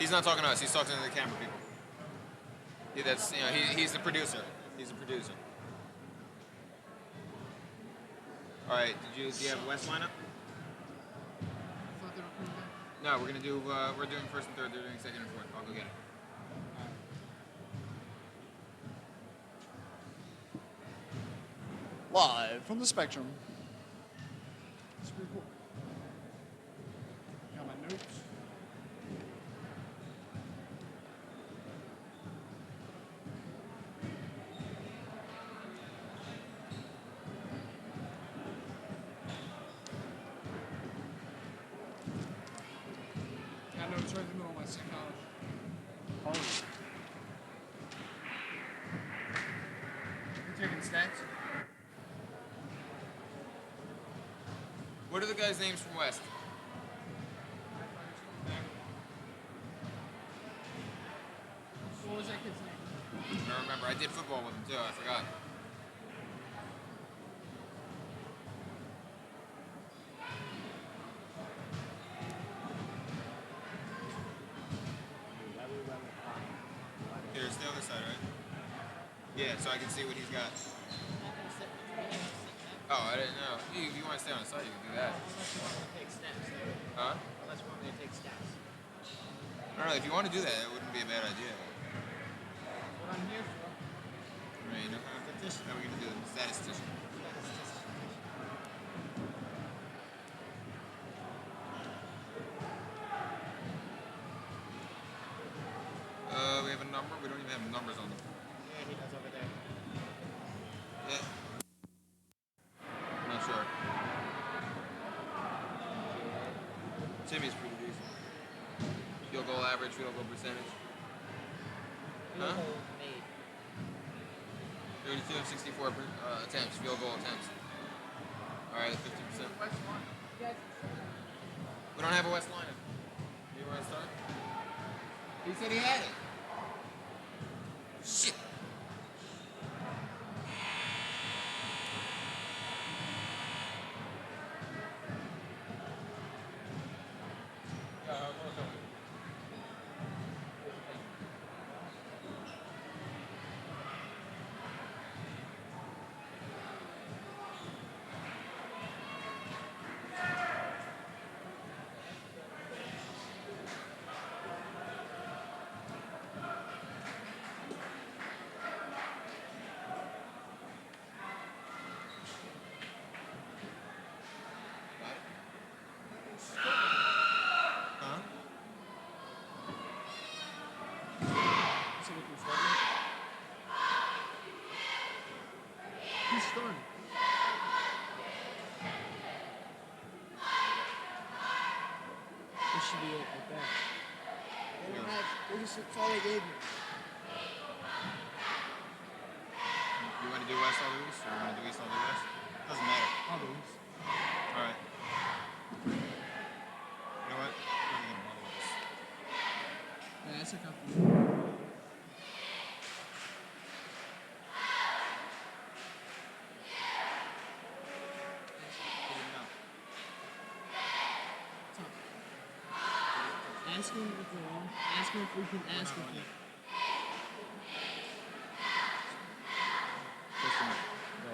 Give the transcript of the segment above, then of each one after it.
He's not talking to us. He's talking to the camera people. He's the producer. He's the producer. All right. Do you have West lineup? I thought they were coming back. No, we're doing first and third. They're doing second and fourth. I'll go get it. Live from the Spectrum. It's pretty cool. Got my notes. Got notes right in the middle of my psychology. Oh. You taking stats? What are the guys' names from West? What was that kid's name? I don't remember. I did football with him too. I forgot. Here's the other side, right? Yeah, so I can see what he's got. Oh, I didn't know. If you want to stay on the side, you can do that. Unless you want me to take stats. Huh? Unless you want me to take stats. I don't know. If you want to do that, it wouldn't be a bad idea. What I'm here for. Right, you know, statistician. Now we're going to do the statistician. We have a number. We don't even have numbers on them. Yeah, he does over there. Yeah. Not sure. Timmy's pretty decent. Field goal average, field goal percentage. Field Huh? goal made. 32 of 64 attempts, field goal attempts. All right, 50%. We don't have a West lineup. You want to start? He said he had it. Shit. Who's starting? This should be it like that. They don't have, it's all they gave me. You want to do West all the East, or you want to do East all the West? Doesn't matter. All those. All right. You know what? I'm not gonna bother with this. Yeah, that's a couple. Ask him if we're on. Ask him if we can ask him. Just a minute. Go.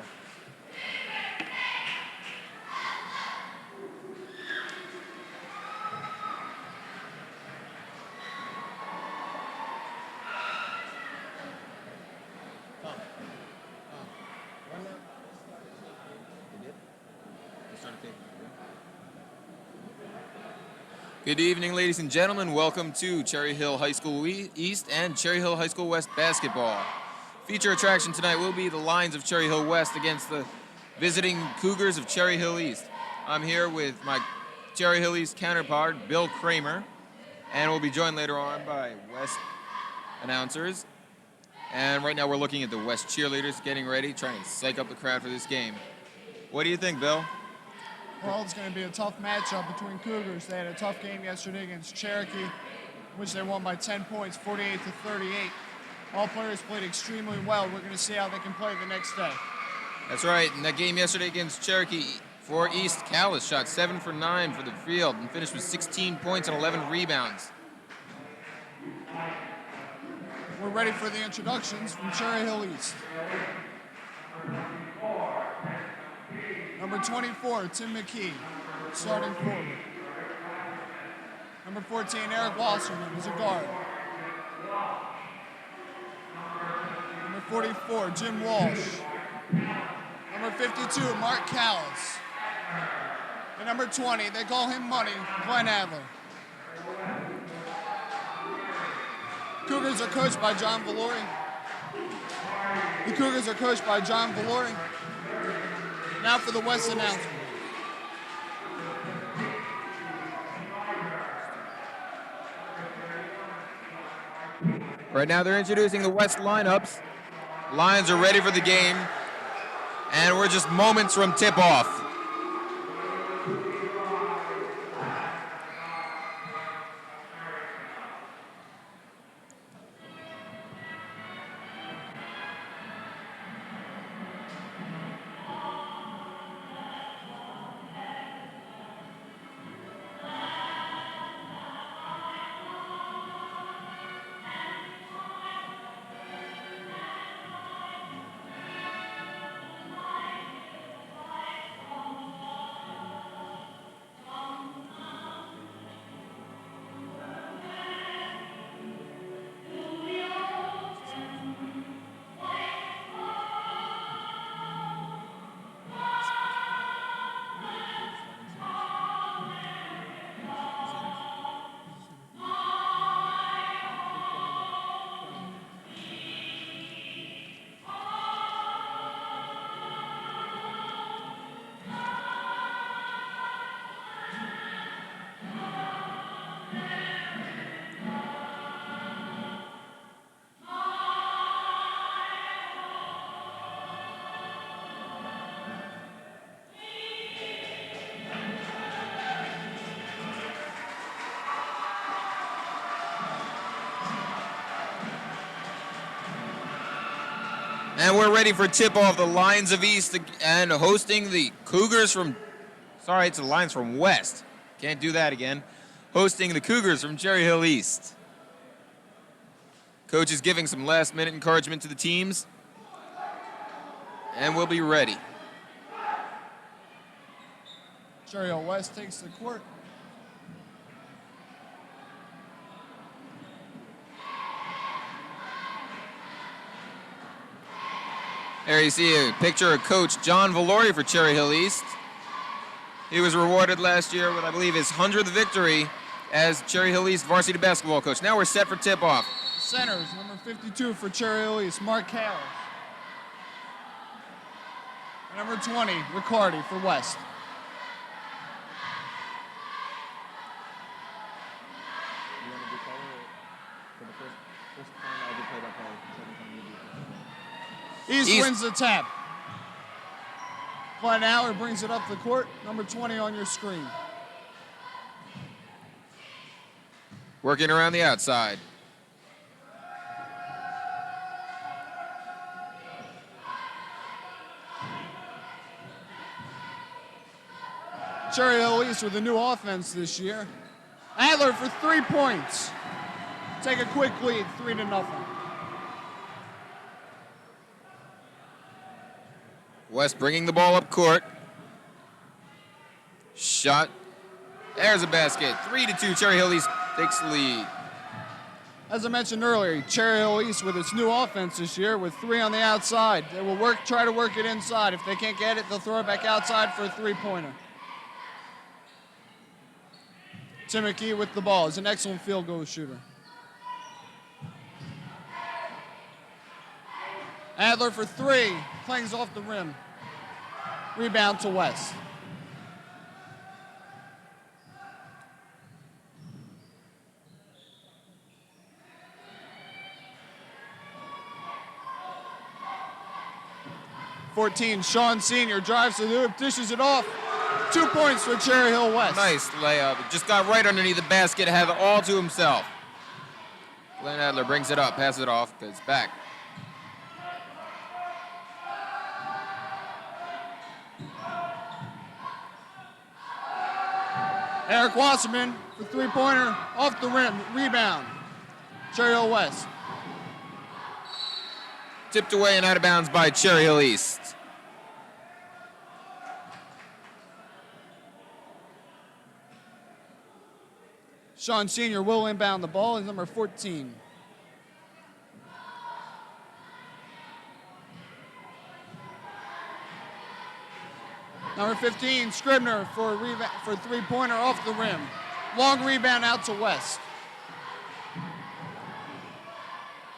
Good evening, ladies and gentlemen. Welcome to Cherry Hill High School East and Cherry Hill High School West basketball. Feature attraction tonight will be the Lions of Cherry Hill West against the visiting Cougars of Cherry Hill East. I'm here with my Cherry Hill East counterpart, Bill Kramer, and we'll be joined later on by West announcers. And right now we're looking at the West cheerleaders getting ready, trying to psych up the crowd for this game. What do you think, Bill? Well, it's going to be a tough matchup between Cougars. They had a tough game yesterday against Cherokee, which they won by 10 points, 48 to 38. All players played extremely well. We're going to see how they can play the next day. That's right. In that game yesterday against Cherokee, for East, Callis shot 7 for 9 for the field and finished with 16 points and 11 rebounds. We're ready for the introductions from Cherry Hill East. Number 24, Tim McKee, starting forward. Number 14, Eric Wasserman, is a guard. Number 44, Jim Walsh. Number 52, Mark Callis. And number 20, they call him Money, Glenn Adler. Cougars are coached by John Valori. The Cougars are coached by John Valori. Now for the West announcement. Right now they're introducing the West lineups. Lions are ready for the game, and we're just moments from tip-off. And we're ready for tip-off. The Lions of East and hosting the Cougars from, sorry, it's the Lions from West. Can't do that again. Hosting the Cougars from Cherry Hill East. Coach is giving some last-minute encouragement to the teams. And we'll be ready. Cherry Hill West takes the court. There you see a picture of Coach John Valori for Cherry Hill East. He was rewarded last year with, I believe, his 100th victory as Cherry Hill East varsity basketball coach. Now we're set for tip-off. Centers, number 52 for Cherry Hill East, Mark Callis. And number 20, Riccardi for West. You want to do color for the first time? I'll do play-by-play. Second time you do play-by-play. East East wins the tap. Glenn Aller brings it up the court. Number 20 on your screen. Working around the outside. Cherry Hill East with a new offense this year. Adler for 3 points. Take a quick lead, 3-0. West bringing the ball up court. Shot. There's a basket. 3-2. Cherry Hill East takes the lead. As I mentioned earlier, Cherry Hill East with its new offense this year with 3 on the outside. They will try to work it inside. If they can't get it, they'll throw it back outside for a 3-pointer. Tim McKee with the ball. He's an excellent field goal shooter. Adler for 3. Clangs off the rim. Rebound to West. Sean Sr. drives to the hoop, dishes it off. 2 points for Cherry Hill West. Nice layup. Just got right underneath the basket, had it all to himself. Glenn Adler brings it up, passes it off, it's back. Eric Wasserman for 3-pointer, off the rim, rebound. Cherry Hill West. Tipped away and out of bounds by Cherry Hill East. Sean Sr. will inbound the ball. Is number 14. Number 15, Scribner for a three-pointer off the rim. Long rebound out to West.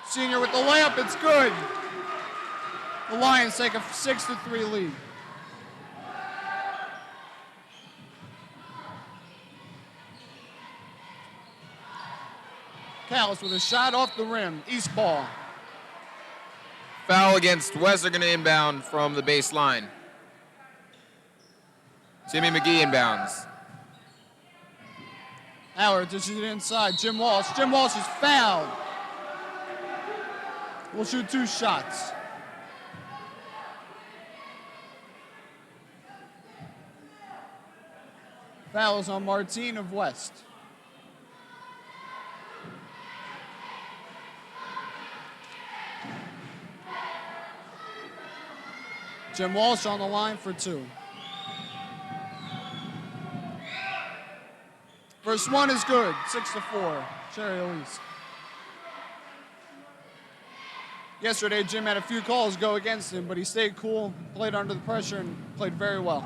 Senior with the layup, it's good. The Lions take a 6-3 lead. Callis with a shot off the rim, East ball. Foul against West. They're going to inbound from the baseline. Timmy McGee inbounds. Howard dishes it inside. Jim Walsh. Jim Walsh is fouled. We'll shoot 2 shots. Foul is on Martine of West. Jim Walsh on the line for 2. First one is good, 6-4, Cherry Hill East. Yesterday, Jim had a few calls go against him, but he stayed cool, played under the pressure, and played very well.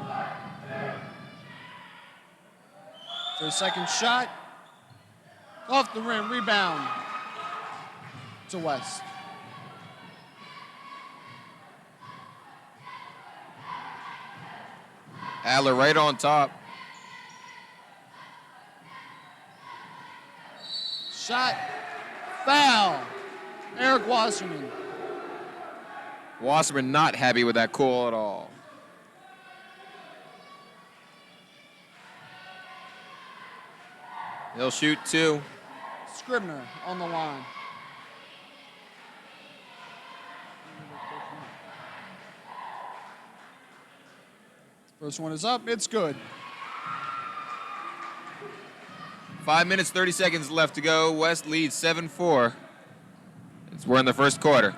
For a second shot, off the rim, rebound to West. Adler right on top. Shot, foul, Eric Wasserman. Wasserman not happy with that call at all. He'll shoot 2. Scribner on the line. First one is up, it's good. 5 minutes, 30 seconds left to go. West leads 7-4. We're in the first quarter.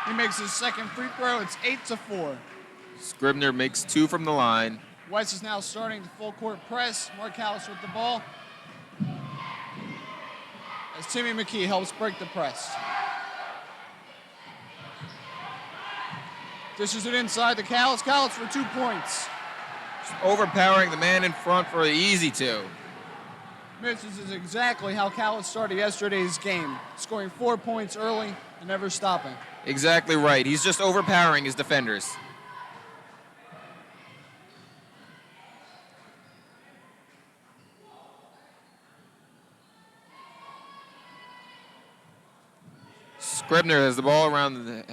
He makes his second free throw, it's 8-4. Scribner makes 2 from the line. West is now starting the full court press. Mark Callis with the ball. As Timmy McKee helps break the press. Dishes it inside to Callis. Callis for 2 points. Just overpowering the man in front for an easy 2. This is exactly how Callis started yesterday's game. Scoring 4 points early and never stopping. Exactly right. He's just overpowering his defenders. Scribner has the ball around the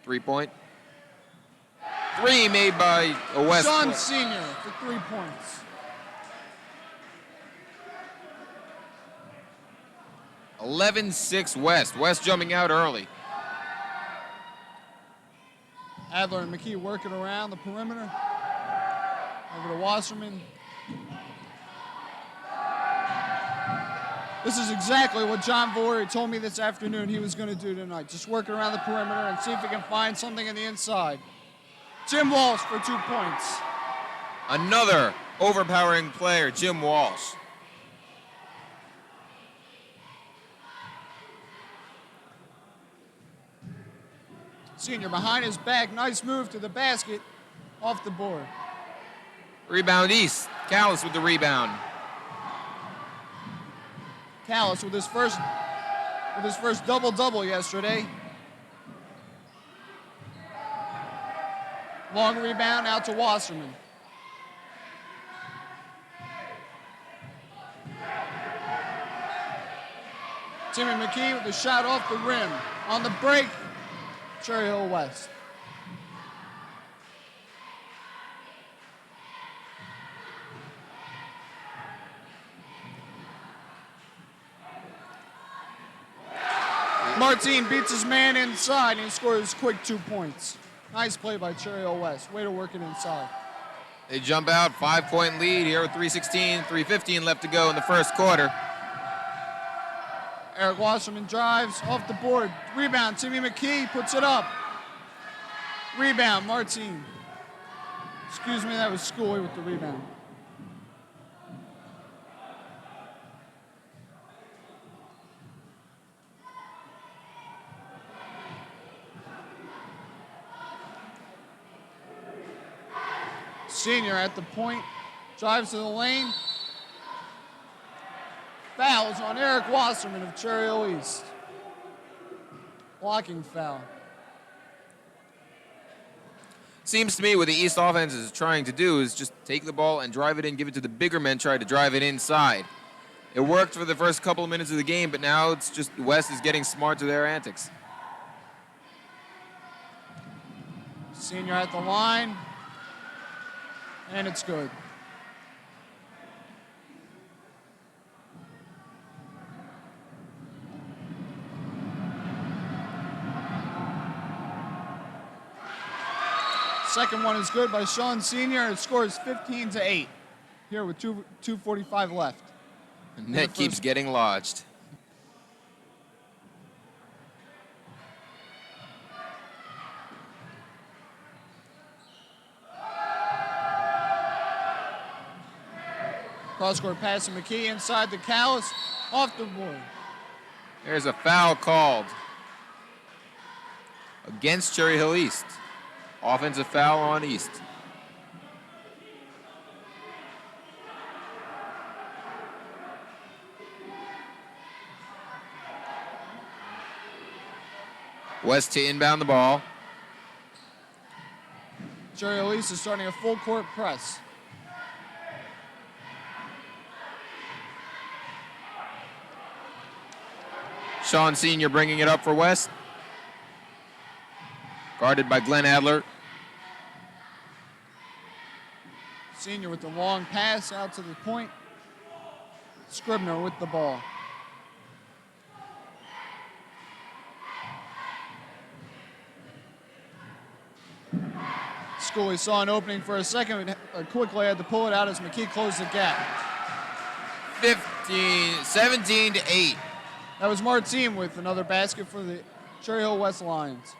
3-point. 3 made by a West. Sean Sr. for 3 points. 11-6 West. West jumping out early. Adler and McKee working around the perimeter. Over to Wasserman. This is exactly what John Vori told me this afternoon he was going to do tonight. Just working around the perimeter and see if he can find something in the inside. Jim Walsh for 2 points. Another overpowering player, Jim Walsh. Senior behind his back. Nice move to the basket. Off the board. Rebound East. Callis with the rebound. Callis with his first double-double yesterday. Long rebound out to Wasserman. Timmy McKee with a shot off the rim. On the break, Cherry Hill West. Martine beats his man inside and he scores quick 2 points. Nice play by Cherry Hill West. Way to work it inside. They jump out, 5-point lead here with 3:15 left to go in the first quarter. Eric Wasserman drives off the board. Rebound, Timmy McKee puts it up. Rebound, Martine. Excuse me, that was Schooley with the rebound. Senior at the point, drives to the lane. Fouls on Eric Wasserman of Cherry Hill East. Blocking foul. Seems to me what the East offense is trying to do is just take the ball and drive it in, give it to the bigger men, try to drive it inside. It worked for the first couple of minutes of the game, but now it's just West is getting smart to their antics. Senior at the line. And it's good. Second one is good by Sean Senior. It scores 15-8 here with 2:45 left. And net keeps getting lodged. Cross-court pass to McKee inside the Callis, off the board. There's a foul called against Cherry Hill East. Offensive foul on East. West to inbound the ball. Cherry Hill East is starting a full court press. Sean Senior bringing it up for West. Guarded by Glenn Adler. Senior with the long pass out to the point. Scribner with the ball. Schooley saw an opening for a second, but quickly had to pull it out as McKee closed the gap. 17-8. That was Martine with another basket for the Cherry Hill West Lions.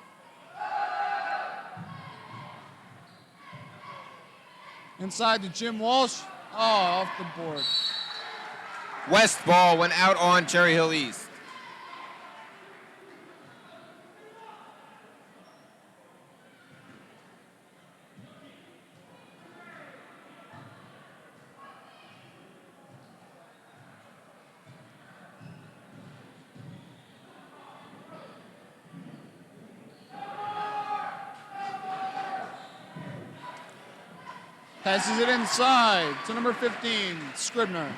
Inside to Jim Walsh. Oh, off the board. West ball went out on Cherry Hill East. Passes it inside to number 15, Scribner.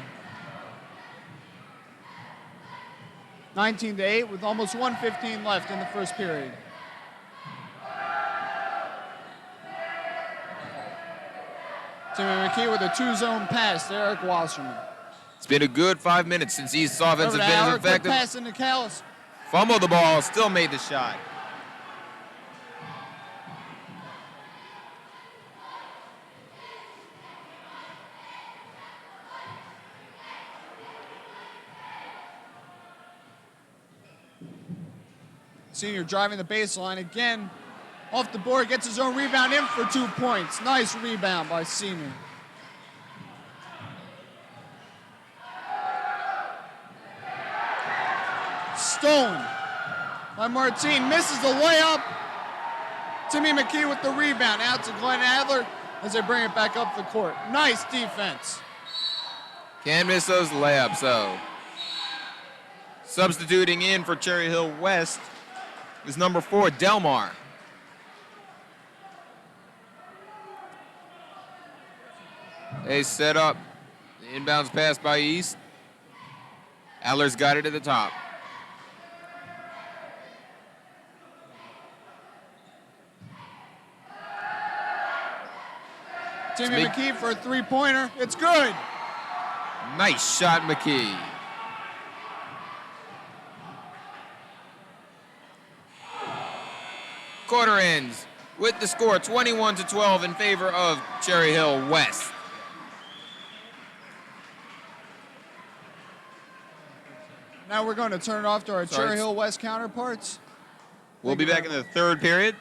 19-8 with almost 1:15 left in the first period. Timmy McKee with a two-zone pass to Eric Wasserman. It's been a good 5 minutes since East's offense has been as Quick effective. pass into Callis. Fumbled the ball, still made the shot. Senior driving the baseline again. Off the board, gets his own rebound in for 2 points. Nice rebound by Senior. Stolen by Martine. Misses the layup. Timmy McKee with the rebound. Out to Glenn Adler as they bring it back up the court. Nice defense. Can't miss those layups, though. Substituting in for Cherry Hill West is number 4, Delmar. They set up the inbounds pass by East. Adler's got it at the top. Timmy McKee for a three-pointer. It's good. Nice shot, McKee. Quarter ends with the score 21-12 in favor of Cherry Hill West. Now we're going to turn it off to our Sorry. Cherry Hill West counterparts. We'll Thank be you back very in the third period.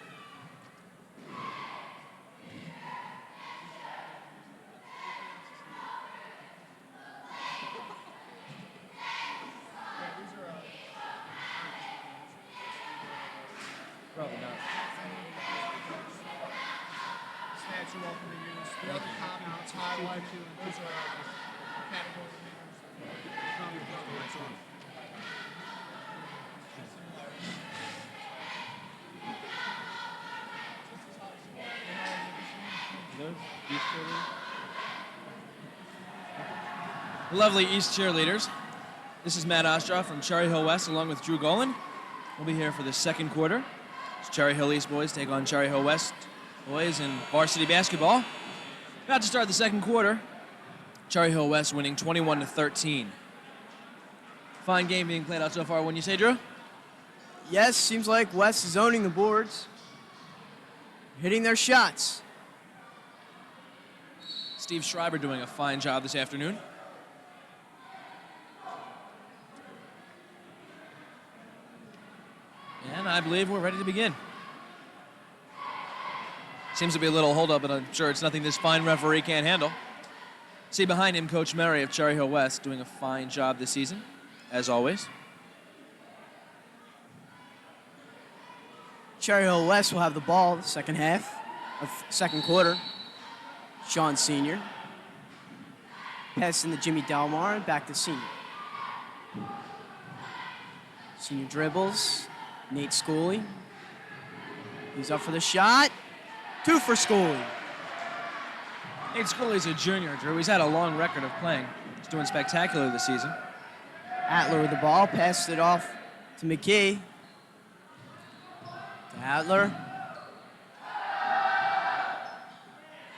Probably not. Stats are welcome to use. The other comments highlighted. Those are category Those East cheerleaders? Lovely East cheerleaders. This is Matt Ostroff from Cherry Hill West along with Drew Golan. We'll be here for the second quarter. It's Cherry Hill East boys take on Cherry Hill West boys in varsity basketball. About to start the second quarter. Cherry Hill West winning 21-13. Fine game being played out so far, wouldn't you say, Drew? Yes, seems like West is owning the boards, hitting their shots. Steve Schreiber doing a fine job this afternoon. And I believe we're ready to begin. Seems to be a little holdup, but I'm sure it's nothing this fine referee can't handle. See behind him, Coach Murray of Cherry Hill West doing a fine job this season, as always. Cherry Hill West will have the ball the second half of second quarter. Sean Senior. Passing to Jimmy Delmar and back to Senior. Senior dribbles. Nate Schooley. He's up for the shot. 2 for Schooley. Nate Schooley's a junior, Drew. He's had a long record of playing. He's doing spectacular this season. Adler with the ball. Passed it off to McKee. To Adler.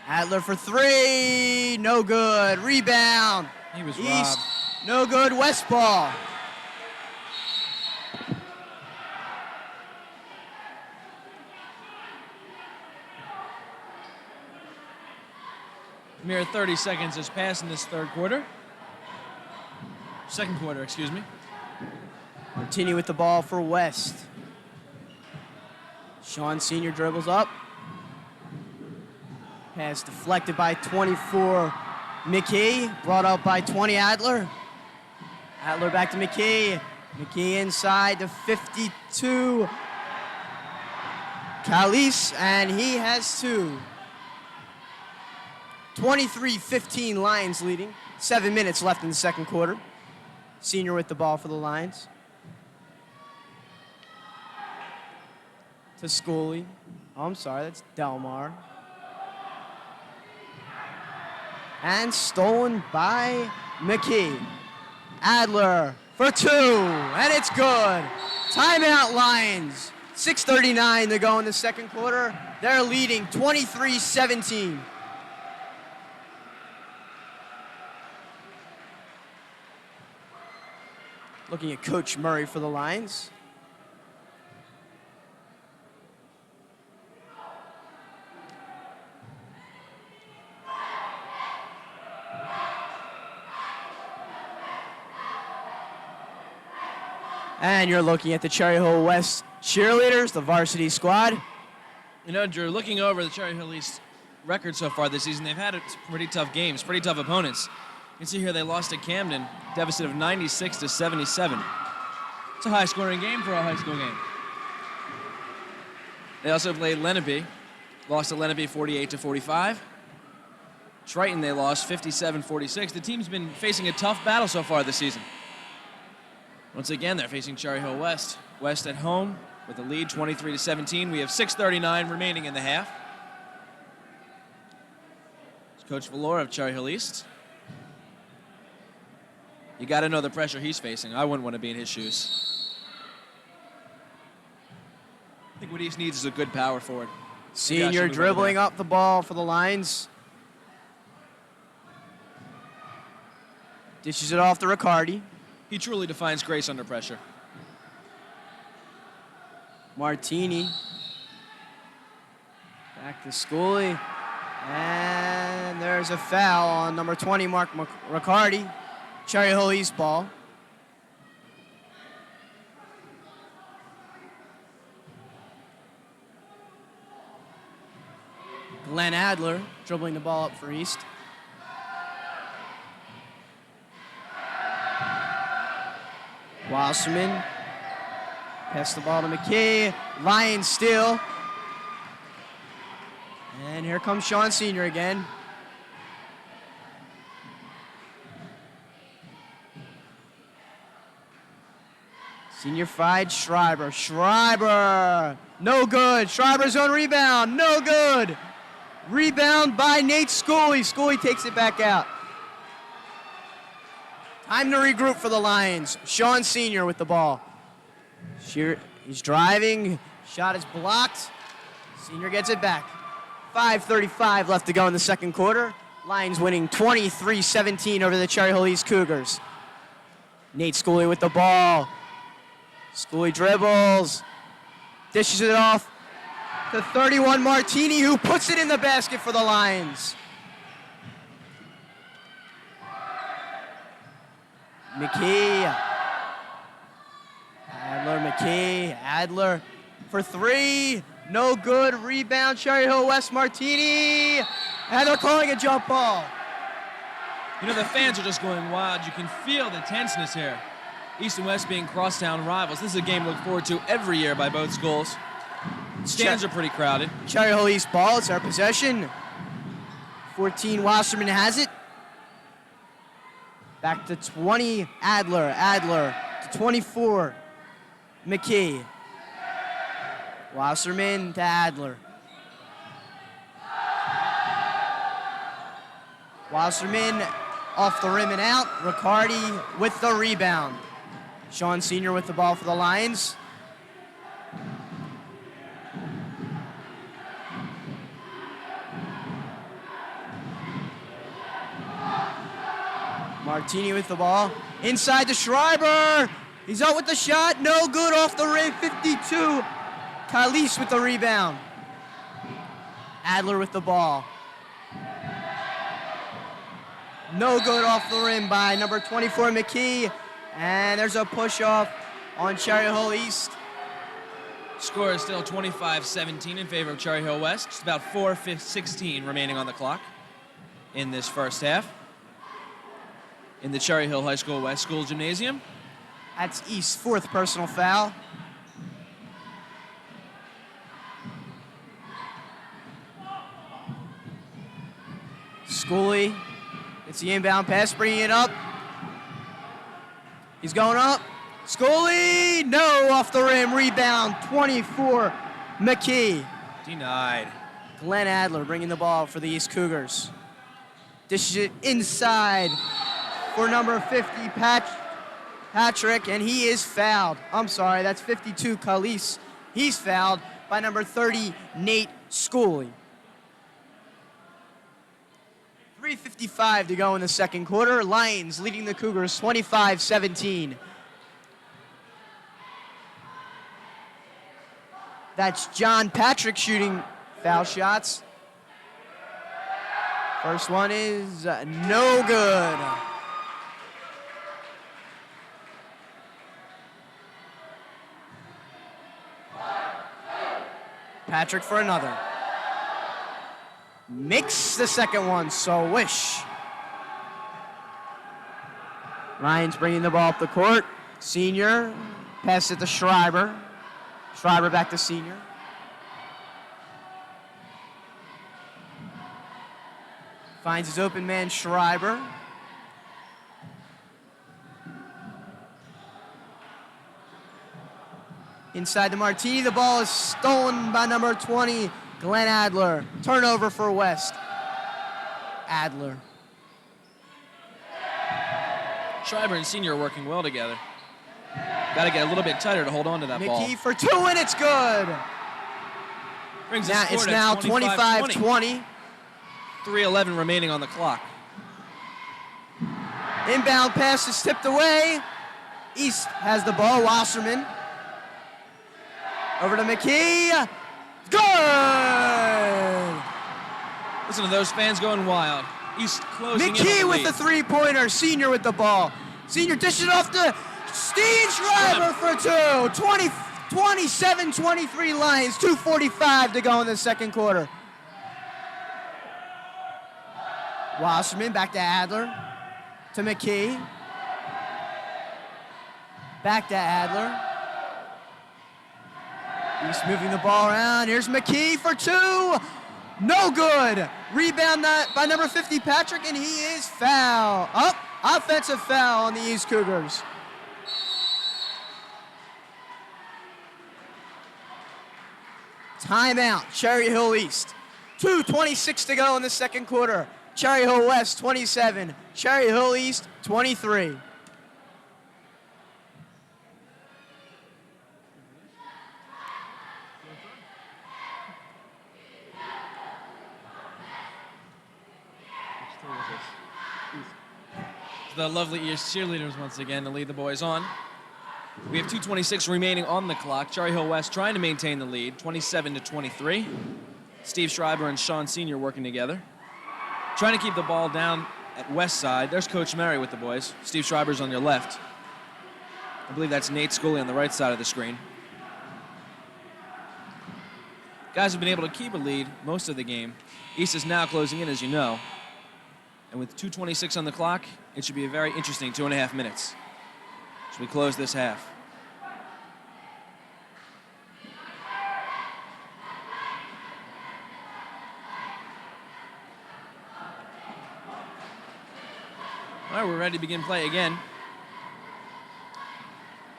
Adler for 3. No good. Rebound. He was East. robbed. No good. West ball. Mere 30 seconds has passed in this third quarter. Second quarter, excuse me. Continue with the ball for West. Sean Senior dribbles up. Pass deflected by 24 McKee. Brought up by 20 Adler. Adler back to McKee. McKee inside to 52 Calise, and he has 2. 23-15 Lions leading. 7 minutes left in the second quarter. Senior with the ball for the Lions. To Schooley. Oh, I'm sorry, that's Delmar. And stolen by McKee. Adler for 2, and it's good. Timeout Lions. 6:39 to go in the second quarter. They're leading 23-17. Looking at Coach Murray for the Lions. And you're looking at the Cherry Hill West cheerleaders, the varsity squad. You know, Drew, looking over the Cherry Hill East record so far this season, they've had pretty tough games, pretty tough opponents. You can see here they lost to Camden, deficit of 96-77. It's a high-scoring game for a high school game. They also played Lenape, lost to Lenape 48-45. Triton they lost 57-46. The team's been facing a tough battle so far this season. Once again, they're facing Cherry Hill West. West at home with a lead 23-17. We have 6:39 remaining in the half. It's Coach Valor of Cherry Hill East. You got to know the pressure he's facing. I wouldn't want to be in his shoes. I think what East needs is a good power forward. Senior dribbling up the ball for the Lions. Dishes it off to Riccardi. He truly defines grace under pressure. Martini. Back to Schooley. And there's a foul on number 20, Mark Riccardi. Cherry Hill East ball. Glenn Adler dribbling the ball up for East. Wasserman. Pass the ball to McKay. Lions steal. And here comes Sean Senior again. Senior fied Schreiber. Schreiber! No good. Schreiber's own rebound. No good. Rebound by Nate Schooley. Schooley takes it back out. Time to regroup for the Lions. Sean Senior with the ball. He's driving. Shot is blocked. Senior gets it back. 5:35 left to go in the second quarter. Lions winning 23-17 over the Cherry Hill East Cougars. Nate Schooley with the ball. Schooley dribbles. Dishes it off to 31 Martini, who puts it in the basket for the Lions. McKee. McKee. Adler for three. No good. Rebound. Cherry Hill West. Martini. And they're calling a jump ball. You know, the fans are just going wild. You can feel the tenseness here. East and West being crosstown rivals. This is a game to look forward to every year by both schools. Stands are pretty crowded. Cherry Hill East ball. It's our possession. 14 Wasserman has it. Back to 20 Adler. Adler to 24 McKee. Wasserman to Adler. Wasserman off the rim and out. Riccardi with the rebound. Sean Senior with the ball for the Lions. Martini with the ball. Inside to Schreiber. He's out with the shot. No good off the rim. 52. Kalis with the rebound. Adler with the ball. No good off the rim by number 24, McKee. And there's a push-off on Cherry Hill East. Score is still 25-17 in favor of Cherry Hill West. Just about 4:16 remaining on the clock in this first half. In the Cherry Hill High School West School Gymnasium. That's East's fourth personal foul. Schooley gets the inbound pass, bringing it up. He's going up. Schooley, no, off the rim, rebound, 24, McKee. Denied. Glenn Adler bringing the ball for the East Cougars. Dishes it inside for number 50, Patrick, and he is fouled. I'm sorry, that's 52, Kalis. He's fouled by number 30, Nate Schooley. 3:55 to go in the second quarter. Lions leading the Cougars 25-17. That's John Patrick shooting foul shots. First one is no good. Patrick for another. Makes the second one, so wish. Lions bringing the ball up the court. Senior, pass it to Schreiber. Schreiber back to Senior. Finds his open man, Schreiber. Inside to Martini, the ball is stolen by number 20, Glenn Adler. Turnover for West. Adler. Schreiber and Senior are working well together. Got to get a little bit tighter to hold on to that ball. McKee for two, and it's good. Brings the Now, score it's to now 25-20. 25-20. 3:11 remaining on the clock. Inbound pass is tipped away. East has the ball. Wasserman. Over to McKee. Good! Listen to those fans going wild. East closing in on McKee the with lead. the three-pointer. Senior with the ball. Senior dishes it off to Steve Schreiber for two. 27-23 Lions. 2:45 to go in the second quarter. Wasserman back to Adler. To McKee. Back to Adler. East moving the ball around. Here's McKee for 2. No good. Rebound by number 50, Patrick, and he is foul. Up. Offensive foul on the East Cougars. Timeout, Cherry Hill East. 2:26 to go in the second quarter. Cherry Hill West 27, Cherry Hill East 23. The lovely East cheerleaders once again to lead the boys on. We have 2:26 remaining on the clock. Cherry Hill West trying to maintain the lead, 27-23. Steve Schreiber and Sean Sr. working together. Trying to keep the ball down at West side. There's Coach Murray with the boys. Steve Schreiber's on your left. I believe that's Nate Scully on the right side of the screen. Guys have been able to keep a lead most of the game. East is now closing in, as you know. And with 2:26 on the clock, it should be a very interesting 2.5 minutes as we close this half. All right, we're ready to begin play again.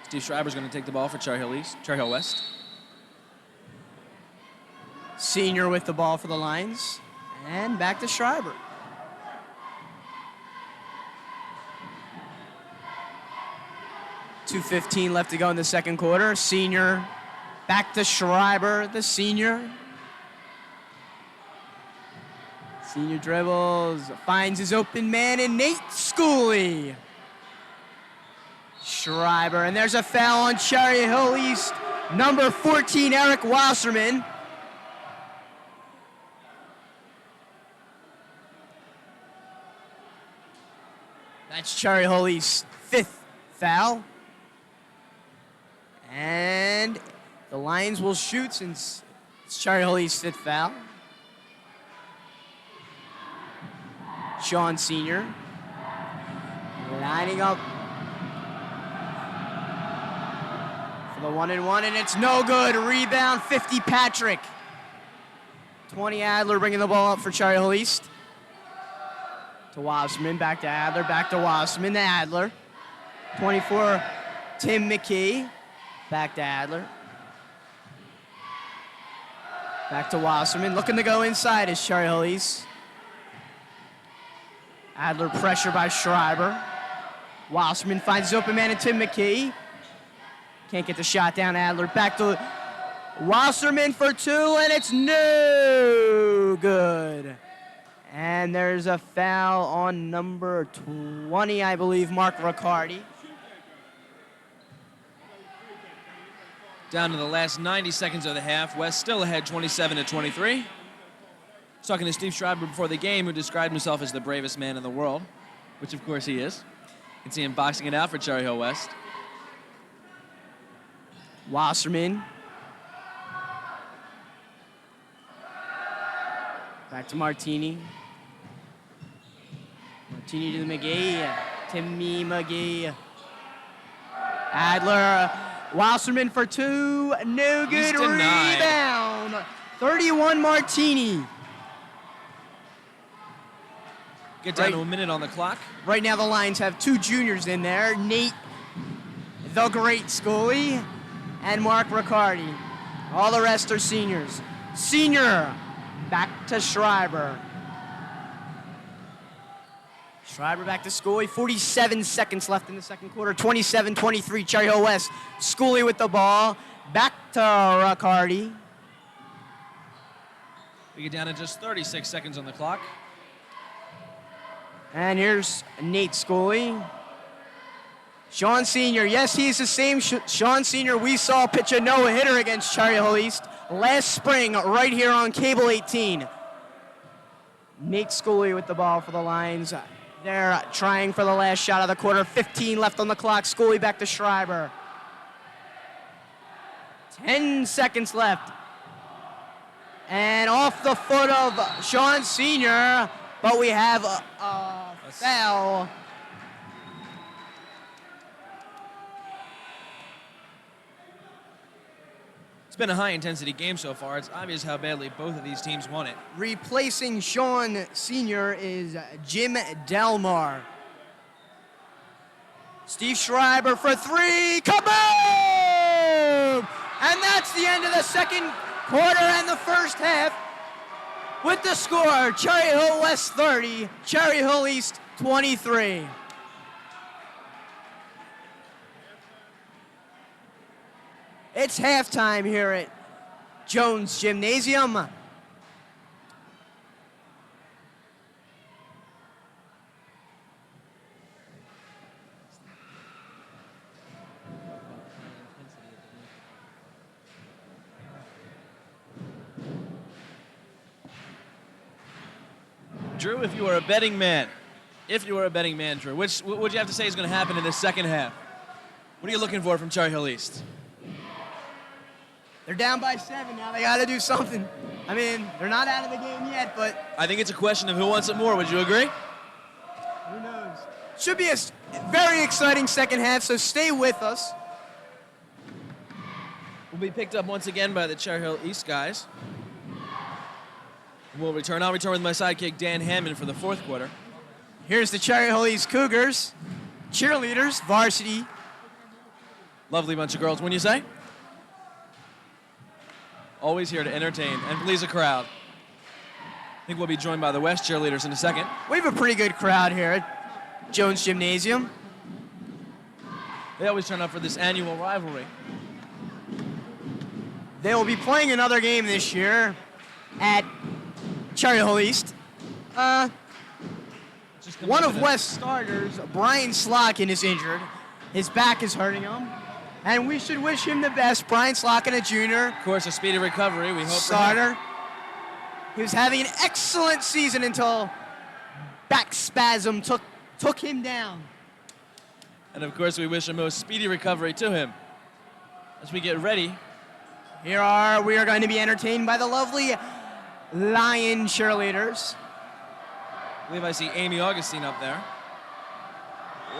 Steve Schreiber's going to take the ball for Cherry Hill West. Senior with the ball for the Lions. And back to Schreiber. .2:15 left to go in the second quarter. Senior back to Schreiber, the senior. Senior dribbles, finds his open man in Nate Schooley. Schreiber, and there's a foul on Cherry Hill East. Number 14, Eric Wasserman. That's Cherry Hill East's 5th foul. And the Lions will shoot since it's Cherry Hill East's 5th foul. Sean Sr. lining up for the 1-and-1, and it's no good. Rebound, 50 Patrick. 20 Adler bringing the ball up for Cherry Hill East. To Wasserman, back to Adler, back to Wasserman, to Adler. 24, Tim McKee. Back to Adler. Back to Wasserman, looking to go inside is Cherry Hill East. Adler pressure by Schreiber. Wasserman finds his open man in Tim McKee. Can't get the shot down. Adler back to Wasserman for 2, and it's no good. And there's a foul on number 20, I believe, Mark Riccardi. Down to the last 90 seconds of the half. West still ahead 27-23. I was talking to Steve Schreiber before the game, who described himself as the bravest man in the world, which of course he is. You can see him boxing it out for Cherry Hill West. Wasserman. Back to Martini. Martini to the McGee. Timmy McGee. Adler. Wasserman for 2. No good. Rebound. 31 Martini. Get down to a minute on the clock. Right now the Lions have 2 juniors in there. Nate, the great Schooley, and Mark Riccardi. All the rest are seniors. Senior, back to Schreiber. Schreiber back to Schooley. 47 seconds left in the second quarter. 27-23, Cherry Hill West. Schooley with the ball. Back to Riccardi. We get down to just 36 seconds on the clock. And here's Nate Schooley. Sean Sr., yes, he's the same Sean Sr. we saw pitch a no-hitter against Cherry Hill East last spring right here on Cable 18. Nate Schooley with the ball for the Lions. They're trying for the last shot of the quarter. 15 left on the clock. Schooley back to Schreiber. 10 seconds left. And off the foot of Sean Sr., but we have a foul. It's been a high-intensity game so far. It's obvious how badly both of these teams want it. Replacing Sean Sr. is Jim Delmar. Steve Schreiber for three. Kaboom! And that's the end of the second quarter and the first half. With the score, Cherry Hill West 30, Cherry Hill East 23. It's halftime here at Jones Gymnasium. Drew, if you were a betting man, Drew, what would you have to say is going to happen in the second half? What are you looking for from Cherry Hill East? They're down by 7 now. They got to do something. I mean, they're not out of the game yet, but I think it's a question of who wants it more. Would you agree? who knows? Should be a very exciting second half, so stay with us. Will be picked up once again by the Cherry Hill East guys. We'll return. I'll return with my sidekick, Dan Hammond, for the fourth quarter. Here's the Cherry Hill East Cougars, cheerleaders, varsity. Lovely bunch of girls, wouldn't you say? Always here to entertain and please a crowd. I think we'll be joined by the West cheerleaders in a second. We have a pretty good crowd here at Jones Gymnasium. They always turn up for this annual rivalry. They will be playing another game this year at Cherry Hill East. One of West's starters, Brian Slocken, is injured. His back is hurting him. And we should wish him the best. Brian Slocken, a junior. Of course, a speedy recovery. We hope Starter. He was having an excellent season until back spasm took him down. And of course, we wish a most speedy recovery to him. As we get ready. We are going to be entertained by the lovely Lion cheerleaders. I believe I see Amy Augustine up there.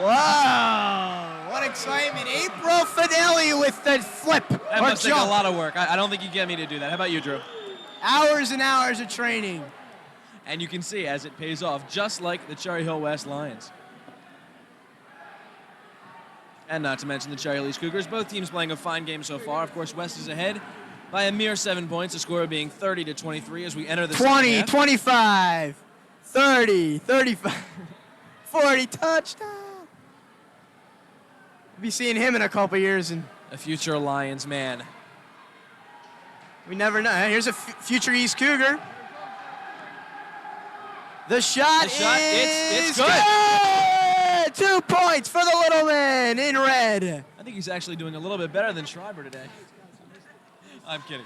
Whoa, what excitement. April Fidelli with the flip That or must take a jump. lot of work. I don't think you get me to do that. How about you, Drew? Hours and hours of training. And you can see as it pays off, just like the Cherry Hill West Lions. And not to mention the Cherry Hill East Cougars. Both teams playing a fine game so far. Of course, West is ahead by a mere 7 points, the score being 30-23 as we enter the 20, second half. 25, 30, 35, 40, touchdown. We'll be seeing him in a couple years, and A future Lions man. we never know. Here's a future East Cougar. The shot it's is good. 2 points for the little man in red. I think he's actually doing a little bit better than Schreiber today. I'm kidding.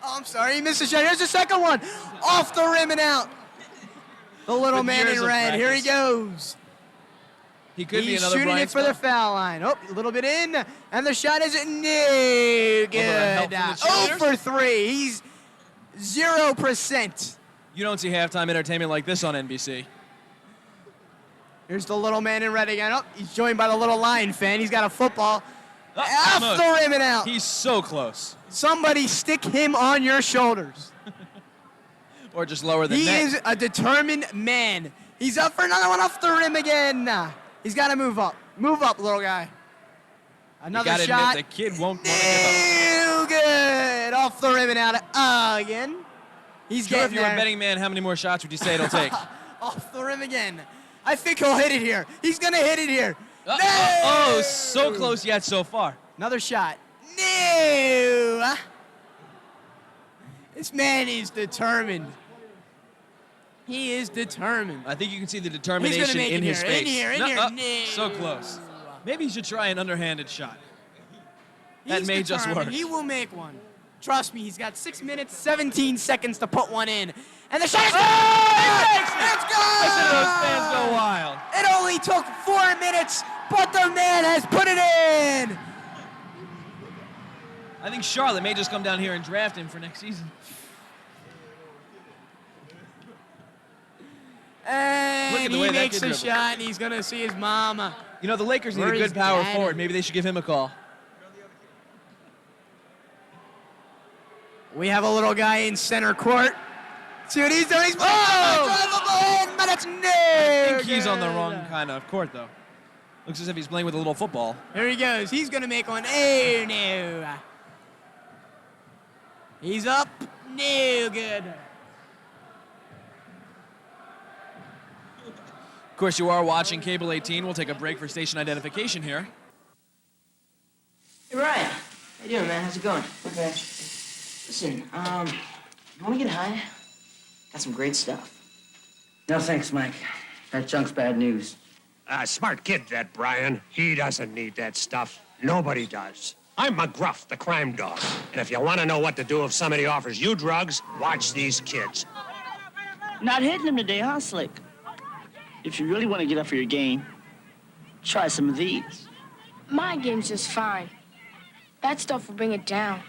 Oh, I'm sorry, he missed the shot. Here's the second one. Off the rim and out. The little With man years in of red. Here he practice. goes. He could be He's another shooting Brian it for the foul line. Oh, a little bit in, and the shot is no help good. from the 0 cheerleaders? for 3. He's 0%. You don't see halftime entertainment like this on NBC. Here's the little man in red again. Oh, he's joined by the little Lion fan. He's got a football. Off almost. the rim and out. He's so close. Somebody stick him on your shoulders. Or just lower the He net. is a determined man. He's up for another one off the rim again. He's got to move up. Move up, little guy. Another you gotta shot. admit, the kid won't want to give up. No good. Off the rim and out again. He's Sure, if getting you're there. a betting man, how many more shots would you say it'll take? Off the rim again. I think he'll hit it here. He's going to hit it here. No! Oh, so close yet so far. Another shot. No! This man is determined. He is determined. I think you can see the He's determination gonna make in it his here, face. in here, in No, here. No. So close. Maybe he should try an underhanded shot. That He's may just determined. work. He will make one. Trust me, he's got 6 minutes, 17 seconds to put one in. And the shot is good! Let's go! Listen to those fans go wild. It only took 4 minutes, but the man has put it in! I think Charlotte may just come down here and draft him for next season. Look at And the he way that makes kid the dribbles. shot, and he's going to see his mama. You know, the Lakers need a Where good is power Daddy? forward. Maybe they should give him a call. We have a little guy in center court. See what he's doing? He's but it's no. I think he's on the wrong kind of court, though. Looks as if he's playing with a little football. Here he goes. He's going to make one. Oh, no. He's up. No good. Of course, you are watching Cable 18. We'll take a break for station identification here. Hey, Ryan. How you doing, man? How's it going? Okay. Listen, you want to get high? Got some great stuff. No thanks, Mike. That junk's bad news. Smart kid, that Brian. He doesn't need that stuff. Nobody does. I'm McGruff, the crime dog. And if you want to know what to do if somebody offers you drugs, watch these kids. Not hitting him today, huh, Slick? If you really want to get up for your game, try some of these. My game's just fine. That stuff will bring it down.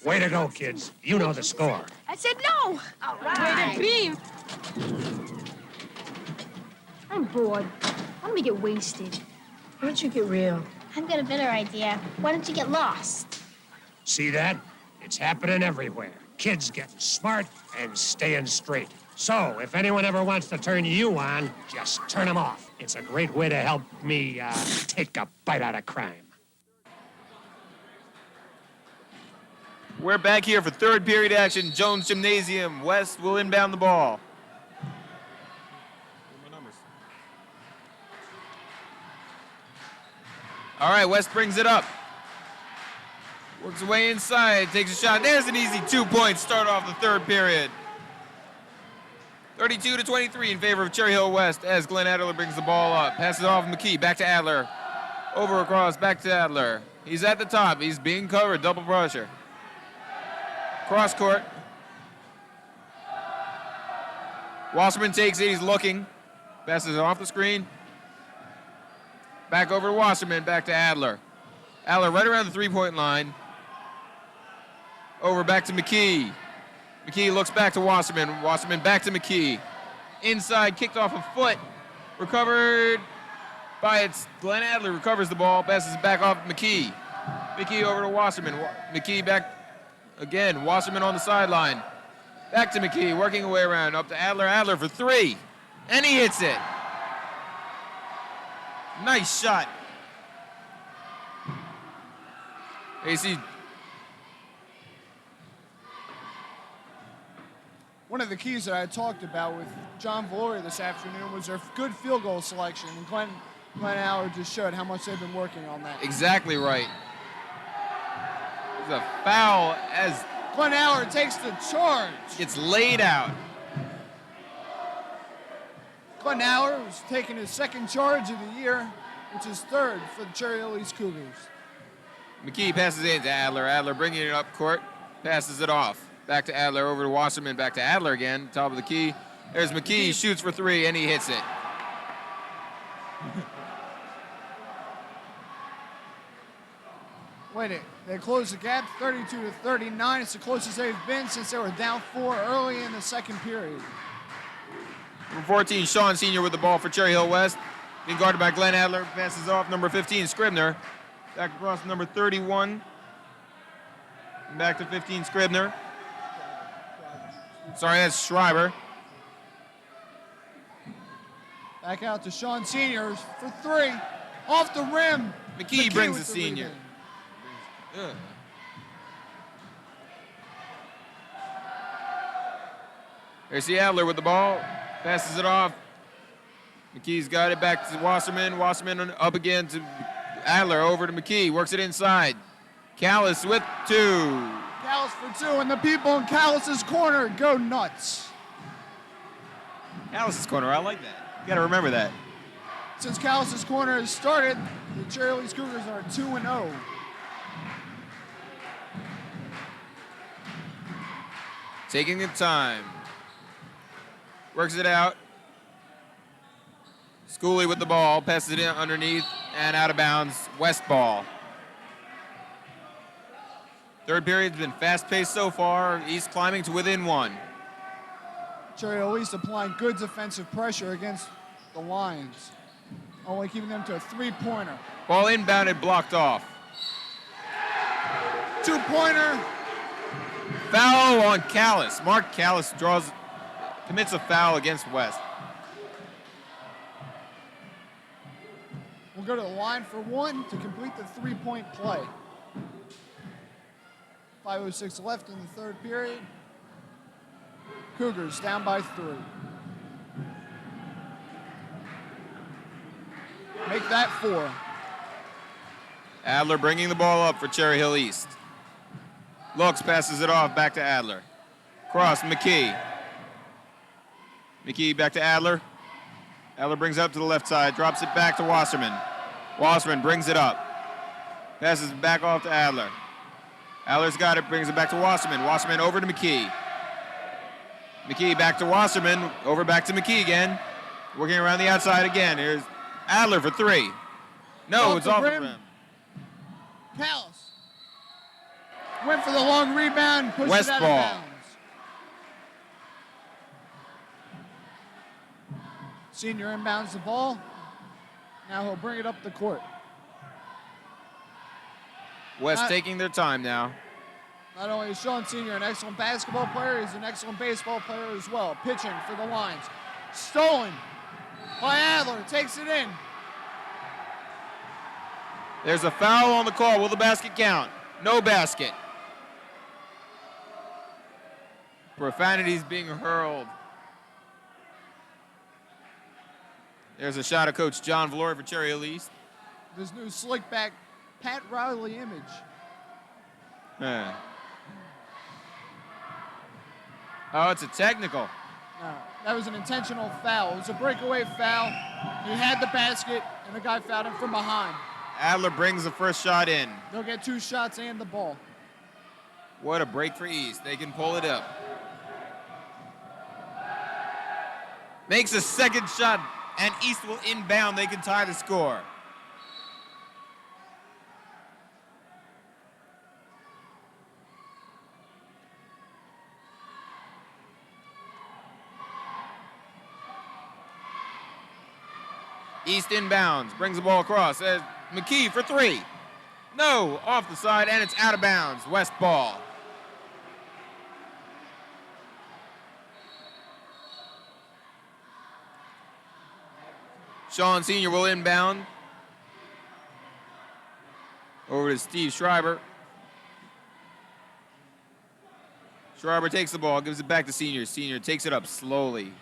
Way to go, kids. You know the score. I said no! All right. Way to beam! I'm bored. Why don't we get wasted? Why don't you get real? I've got a better idea. Why don't you get lost? See that? It's happening everywhere. Kids getting smart and staying straight. So, if anyone ever wants to turn you on, just turn them off. It's a great way to help me take a bite out of crime. We're back here for third period action. Jones Gymnasium. West will inbound the ball. All right, West brings it up. Works away inside, takes a shot. There's an easy 2 points. Start off the third period. 32-23 in favor of Cherry Hill West as Glenn Adler brings the ball up. Passes off McKee, back to Adler. Over across, back to Adler. He's at the top. He's being covered, double pressure. Cross court. Wasserman takes it, he's looking. Passes it off the screen. Back over to Wasserman, back to Adler. Adler right around the three-point line. Over back to McKee. McKee looks back to Wasserman. Wasserman back to McKee. Inside, kicked off a foot. Recovered by its Glenn Adler recovers the ball, passes it back off McKee. McKee over to Wasserman. McKee back again. Wasserman on the sideline. Back to McKee, working away around, up to Adler. Adler for three. And he hits it. Nice shot. AC. One of the keys that I talked about with John Valori this afternoon was their good field goal selection, and Glenn Howard just showed how much they've been working on that. Exactly right. There's a foul as Glenn Howard takes the charge. gets laid out. Glenn Howard was taking his second charge of the year, which is third for the Cherry Hill East Cougars. McKee passes it to Adler. Adler bringing it up court, passes it off. Back to Adler, over to Wasserman, back to Adler again, top of the key. There's McKee, shoots for three, and he hits it. Wait it, they closed the gap 32-39. It's the closest they've been since they were down 4 early in the second period. Number 14, Sean Sr. with the ball for Cherry Hill West. Being guarded by Glenn Adler, passes off number 15, Scribner. Back across to number 31. And back to 15, Scribner. Sorry, that's Schreiber. Back out to Sean Sr. for three. Off the rim. McKee brings the with senior. rebound. Ugh. There's the Adler with the ball. Passes it off. McKee's got it back to Wasserman. Wasserman up again to Adler. Over to McKee. Works it inside. Callis with two. Callis for two, and the people in Callis's corner go nuts. Callis' corner, I like that. You gotta remember that. Since Callis's corner has started, the Cherry Hill East Cougars are 2-0. Taking the time. Works it out. Schooley with the ball, passes it in underneath and out of bounds. West ball. Third period's been fast-paced so far. East climbing to within one. Cherry Hill East applying good defensive pressure against the Lions, only keeping them to a 3-pointer. Ball inbounded, blocked off. 2-pointer. Foul on Callis. Mark Callis commits a foul against West. We'll go to the line for one to complete the 3-point play. 5:06 left in the third period. Cougars down by 3. Make that 4. Adler bringing the ball up for Cherry Hill East. Looks, passes it off, back to Adler. Cross, McKee. McKee back to Adler. Adler brings it up to the left side, drops it back to Wasserman. Wasserman brings it up. Passes it back off to Adler. Adler's got it, brings it back to Wasserman. Wasserman over to McKee. McKee back to Wasserman, over back to McKee again. Working around the outside again. Here's Adler for 3. No, it's off the rim. Callis went for the long rebound, pushed West it out ball. of bounds. Senior inbounds the ball. Now he'll bring it up the court. West taking their time now. Not only is Sean Senior an excellent basketball player, he's an excellent baseball player as well. Pitching for the Lions. Stolen by Adler, takes it in. There's a foul on the call. Will the basket count? No basket. Profanities being hurled. There's a shot of Coach John Valori for Cherry Hill East. This new slick back Pat Riley image. Oh, it's a technical. No, that was an intentional foul. It was a breakaway foul. He had the basket, and the guy fouled him from behind. Adler brings the first shot in. They'll get 2 shots and the ball. What a break for East. They can pull it up. Makes a second shot, and East will inbound. They can tie the score. East inbounds, brings the ball across. McKee for 3. No, off the side, and it's out of bounds. West ball. Sean Senior will inbound. Over to Steve Schreiber. Schreiber takes the ball, gives it back to Senior. Senior takes it up slowly.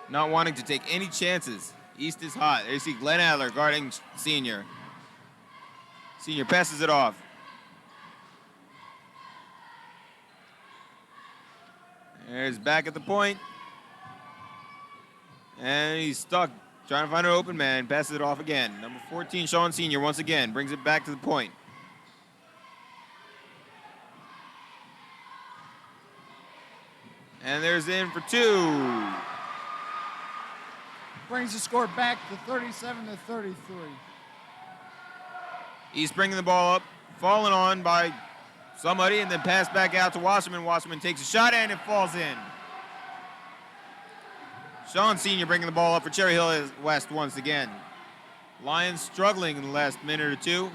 Not wanting to take any chances. East is hot. There you see Glenn Adler guarding Senior. Senior passes it off. There's back at the point. And he's stuck trying to find an open man. Passes it off again. Number 14, Sean Senior, once again, brings it back to the point. And there's in for 2. Brings the score back to 37-33. East bringing the ball up, fallen on by somebody, and then passed back out to Wasserman. Wasserman takes a shot, and it falls in. Sean Senior bringing the ball up for Cherry Hill West once again. Lions struggling in the last minute or 2.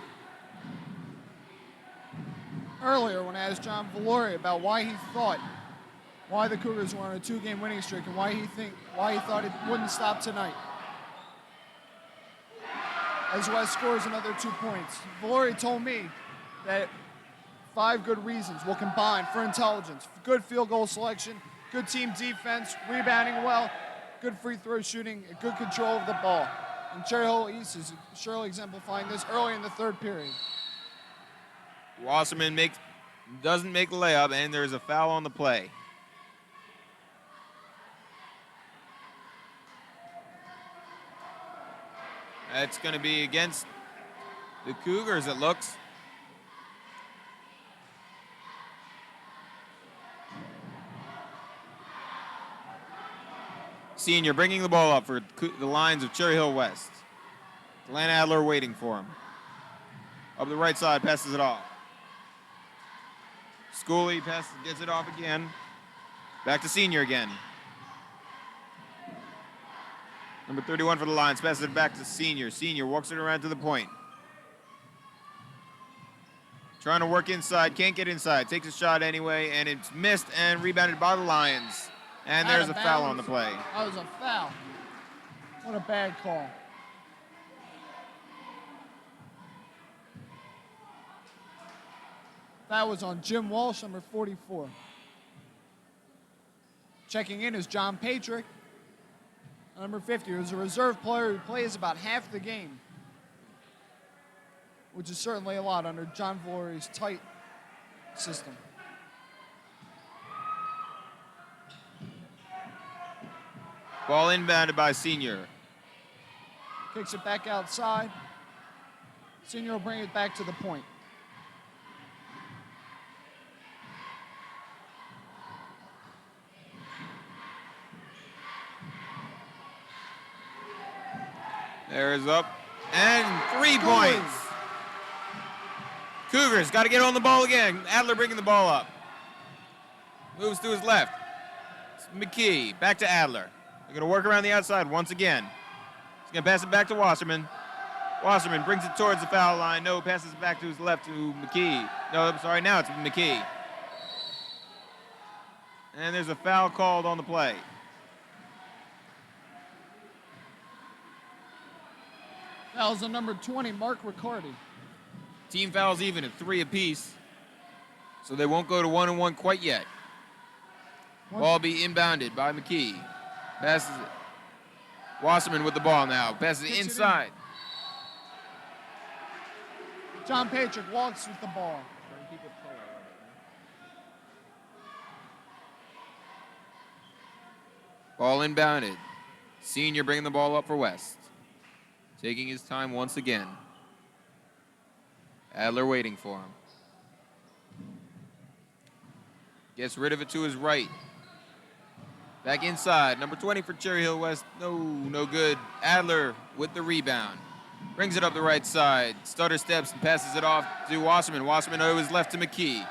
Earlier, when I asked John Valori about why the Cougars were on a 2-game winning streak and why he thought it wouldn't stop tonight. As West scores another 2 points. Valori told me that 5 good reasons will combine for intelligence. Good field goal selection, good team defense, rebounding well, good free throw shooting, and good control of the ball. And Cherry Hill East is surely exemplifying this early in the third period. Wasserman doesn't make the layup, and there's a foul on the play. That's going to be against the Cougars, it looks. Senior bringing the ball up for the Lions of Cherry Hill West. Glenn Adler waiting for him. Up the right side, passes it off. Schooley gets it off again. Back to Senior again. Number 31 for the Lions passes it back to Senior. Senior walks it around to the point. Trying to work inside, can't get inside. Takes a shot anyway, and it's missed and rebounded by the Lions. And there's a foul on the play. That was a foul. What a bad call. That was on Jim Walsh, number 44. Checking in is John Patrick, number 50, who's a reserve player who plays about half the game, which is certainly a lot under John Valori's tight system. Ball inbounded by Senior. Kicks it back outside. Senior will bring it back to the point. There is up. And 3 points. Cougars got to get on the ball again. Adler bringing the ball up. Moves to his left. It's McKee. Back to Adler. They're going to work around the outside once again. He's going to pass it back to Wasserman. Wasserman brings it towards the foul line. No, passes it back to his left to McKee. No, I'm sorry, now it's McKee. And there's a foul called on the play. Fouls on number 20, Mark Riccardi. Team fouls even at 3 apiece, so they won't go to 1-1 quite yet. Ball be inbounded by McKee. Passes it. Wasserman with the ball now. Passes it inside. John Patrick walks with the ball. Ball inbounded. Senior bringing the ball up for West. Taking his time once again. Adler waiting for him. Gets rid of it to his right. Back inside. Number 20 for Cherry Hill West. No good. Adler with the rebound. Brings it up the right side. Stutter steps and passes it off to Wasserman. Wasserman over his left to McKee.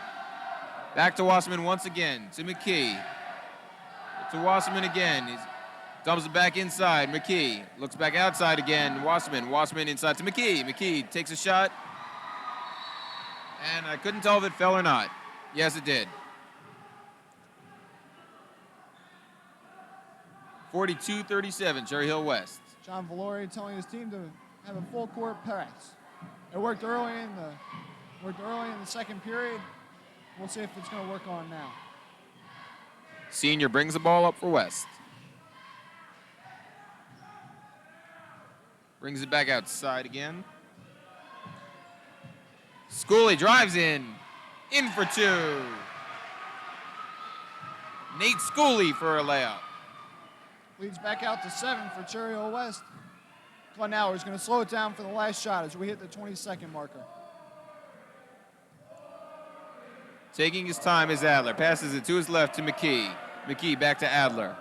Back to Wasserman once again to McKee. To Wasserman again. He dumps it back inside. McKee looks back outside again. Wasserman inside to McKee. McKee takes a shot. And I couldn't tell if it fell or not. Yes, it did. 42-37, Cherry Hill West. John Valori telling his team to have a full court press. It worked early in the second period. We'll see if it's going to work on now. Senior brings the ball up for West. Brings it back outside again. Schooley drives in for 2. Nate Schooley for a layup. Leads back out to 7 for Cherry Hill West. Glenn Hour's going to slow it down for the last shot as we hit the 20-second marker. Taking his time is Adler. Passes it to his left to McKee. McKee back to Adler.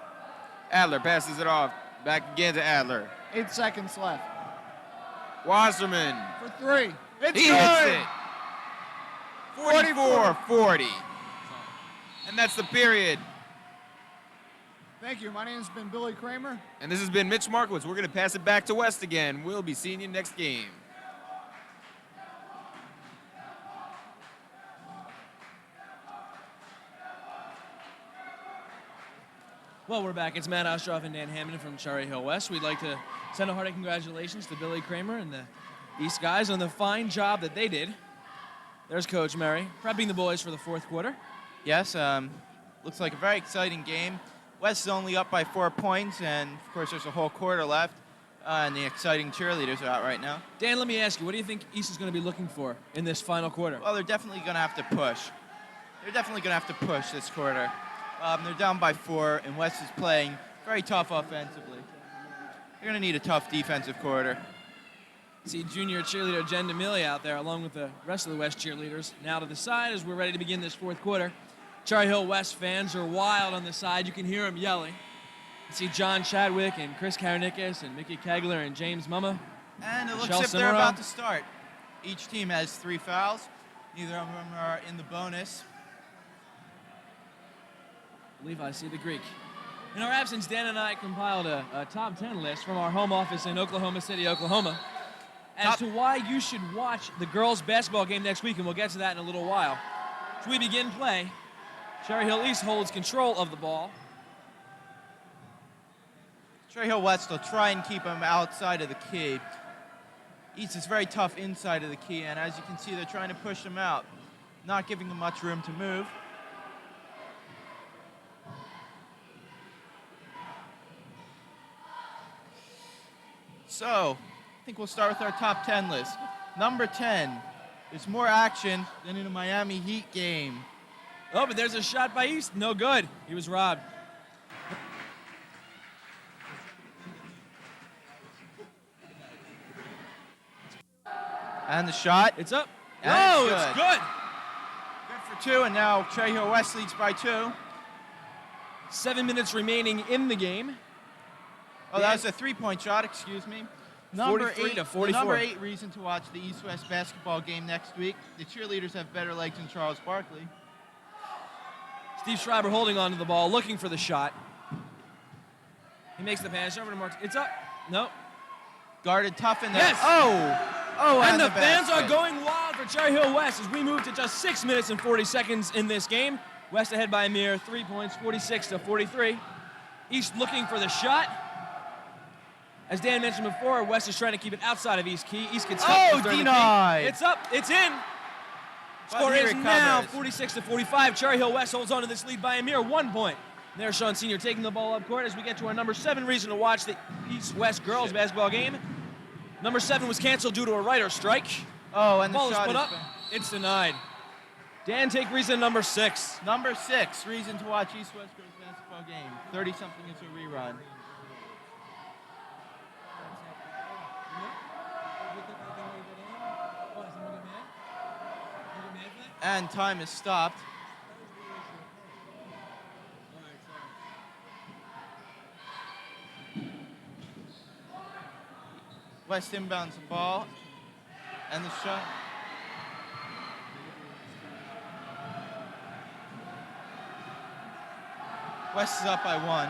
Adler passes it off. Back again to Adler. 8 seconds left. Wasserman. For 3. It's He good. hits it. 44-40. And that's the period. Thank you. My name's been Billy Kramer. And this has been Mitch Markowitz. We're going to pass it back to West again. We'll be seeing you next game. Well, we're back. It's Matt Ostroff and Dan Hammond from Cherry Hill West. We'd like to send a hearty congratulations to Billy Kramer and the East guys on the fine job that they did. There's Coach Murray prepping the boys for the fourth quarter. Yes, looks like a very exciting game. West is only up by 4 points, and of course there's a whole quarter left, and the exciting cheerleaders are out right now. Dan, let me ask you, what do you think East is going to be looking for in this final quarter? Well, they're definitely going to have to push. They're definitely going to have to push this quarter. They're down by 4, and West is playing very tough offensively. They're going to need a tough defensive quarter. See junior cheerleader Jen DeMille out there along with the rest of the West cheerleaders. Now to the side as we're ready to begin this fourth quarter. Cherry Hill West fans are wild on the side. You can hear them yelling. You see John Chadwick and Chris Karanikis and Mickey Kegler and James Mumma. And it looks Michelle as if they're Simero. about to start. Each team has 3 fouls. Neither of them are in the bonus. I believe I see the Greek. In our absence, Dan and I compiled a top 10 list from our home office in Oklahoma City, Oklahoma, as to why you should watch the girls' basketball game next week, and we'll get to that in a little while. As we begin play, Cherry Hill East holds control of the ball. Cherry Hill West will try and keep them outside of the key. East is very tough inside of the key, and as you can see, they're trying to push them out, not giving them much room to move. So, I think we'll start with our top 10 list. Number 10, there's more action than in a Miami Heat game. Oh, but there's a shot by East. No good. He was robbed. And the shot. It's up. And Oh, it's it's good. Good for 2, and now Cherry Hill West leads by 2. 7 minutes remaining in the game. Oh, that was a 3-point shot, excuse me. Number 43 8, to 44. Number 8 reason to watch the East-West basketball game next week. The cheerleaders have better legs than Charles Barkley. Steve Schreiber holding onto the ball, looking for the shot. He makes the pass over to Mark. It's up. No. Guarded tough in there. Yes. Oh, and the fans basket. are going wild for Cherry Hill West as we move to just 6 minutes and 40 seconds in this game. West ahead by a mere 3 points, 46 to 43. East looking for the shot. As Dan mentioned before, West is trying to keep it outside of East Key. East gets stuck during the denied. key. It's up. It's in. But Score here is it now covers. 46 to 45. Cherry Hill West holds on to this lead by a mere 1 point. There's Sean Senior taking the ball up court as we get to our number 7 reason to watch the East-West girls basketball game. Number 7 was canceled due to a writer strike. Oh, and Ball the is shot put up. is It's denied. Dan, take reason number 6. Number 6 reason to watch East-West girls basketball game. 30-something is a rerun. And time is stopped. West inbounds the ball. And the shot. West is up by 1.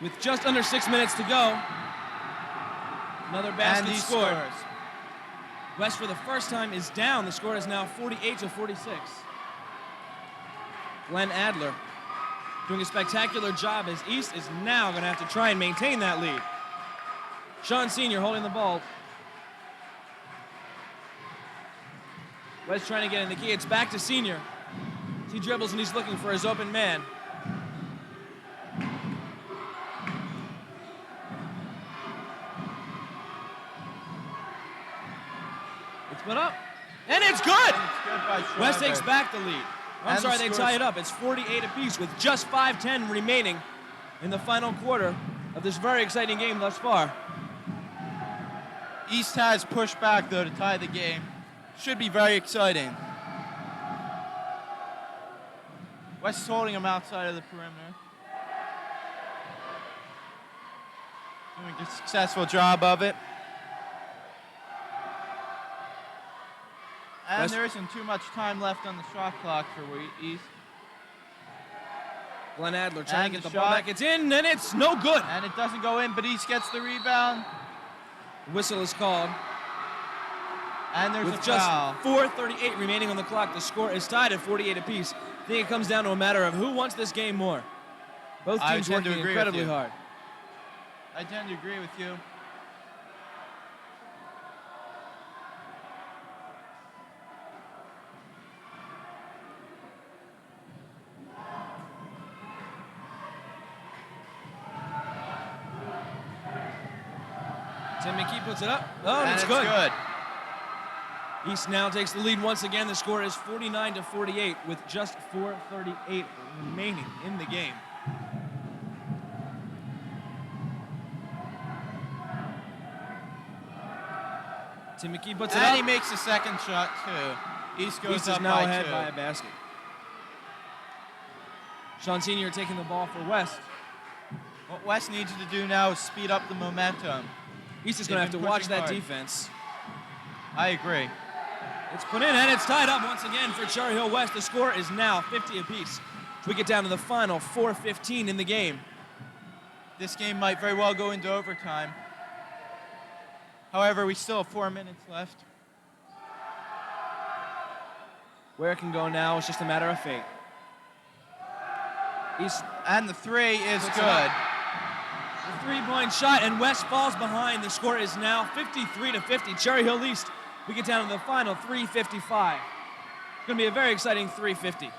With just under 6 minutes to go, another basket And he scored. scores. West, for the first time, is down. The score is now 48 to 46. Glenn Adler doing a spectacular job as East is now going to have to try and maintain that lead. Sean Senior holding the ball. West trying to get in the key. It's back to Senior. He dribbles and he's looking for his open man. It's put up. And it's good! West takes back the lead. I'm And sorry, the they score's- tie it up. It's 48 apiece with just 5:10 remaining in the final quarter of this very exciting game thus far. East has pushed back, though, to tie the game. Should be very exciting. West is holding him outside of the perimeter. Doing a successful job of it. And West- there isn't too much time left on the shot clock for East. Glenn Adler trying And to get the the ball shot. back. It's in, and it's no good. And it doesn't go in, but East gets the rebound. Whistle is called. And there's With a just foul. 4:38 remaining on the clock, the score is tied at 48 apiece. I think it comes down to a matter of who wants this game more. Both I teams tend to working agree with incredibly you. hard. I tend to agree with you. Tim McKee puts it up. Oh, and And it's it's good. good. East now takes the lead once again. The score is 49 to 48 with just 4:38 remaining in the game. Tim McKee puts it And up. he makes the second shot, too. East goes East up is now by ahead 2. by a basket. Sean Senior taking the ball for West. What West needs to do now is speed up the momentum. East is They've going to have to been watch pushing that hard. defense. I agree. It's put in, and it's tied up once again for Cherry Hill West. The score is now 50 apiece. We get down to the final 4:15 in the game. This game might very well go into overtime. However, we still have 4 minutes left. Where it can go now is just a matter of fate. And the three is Puts it good. up. The three-point shot, and West falls behind. The score is now 53-50. Cherry Hill East, we get down to the final 3:55. It's going to be a very exciting 3:50.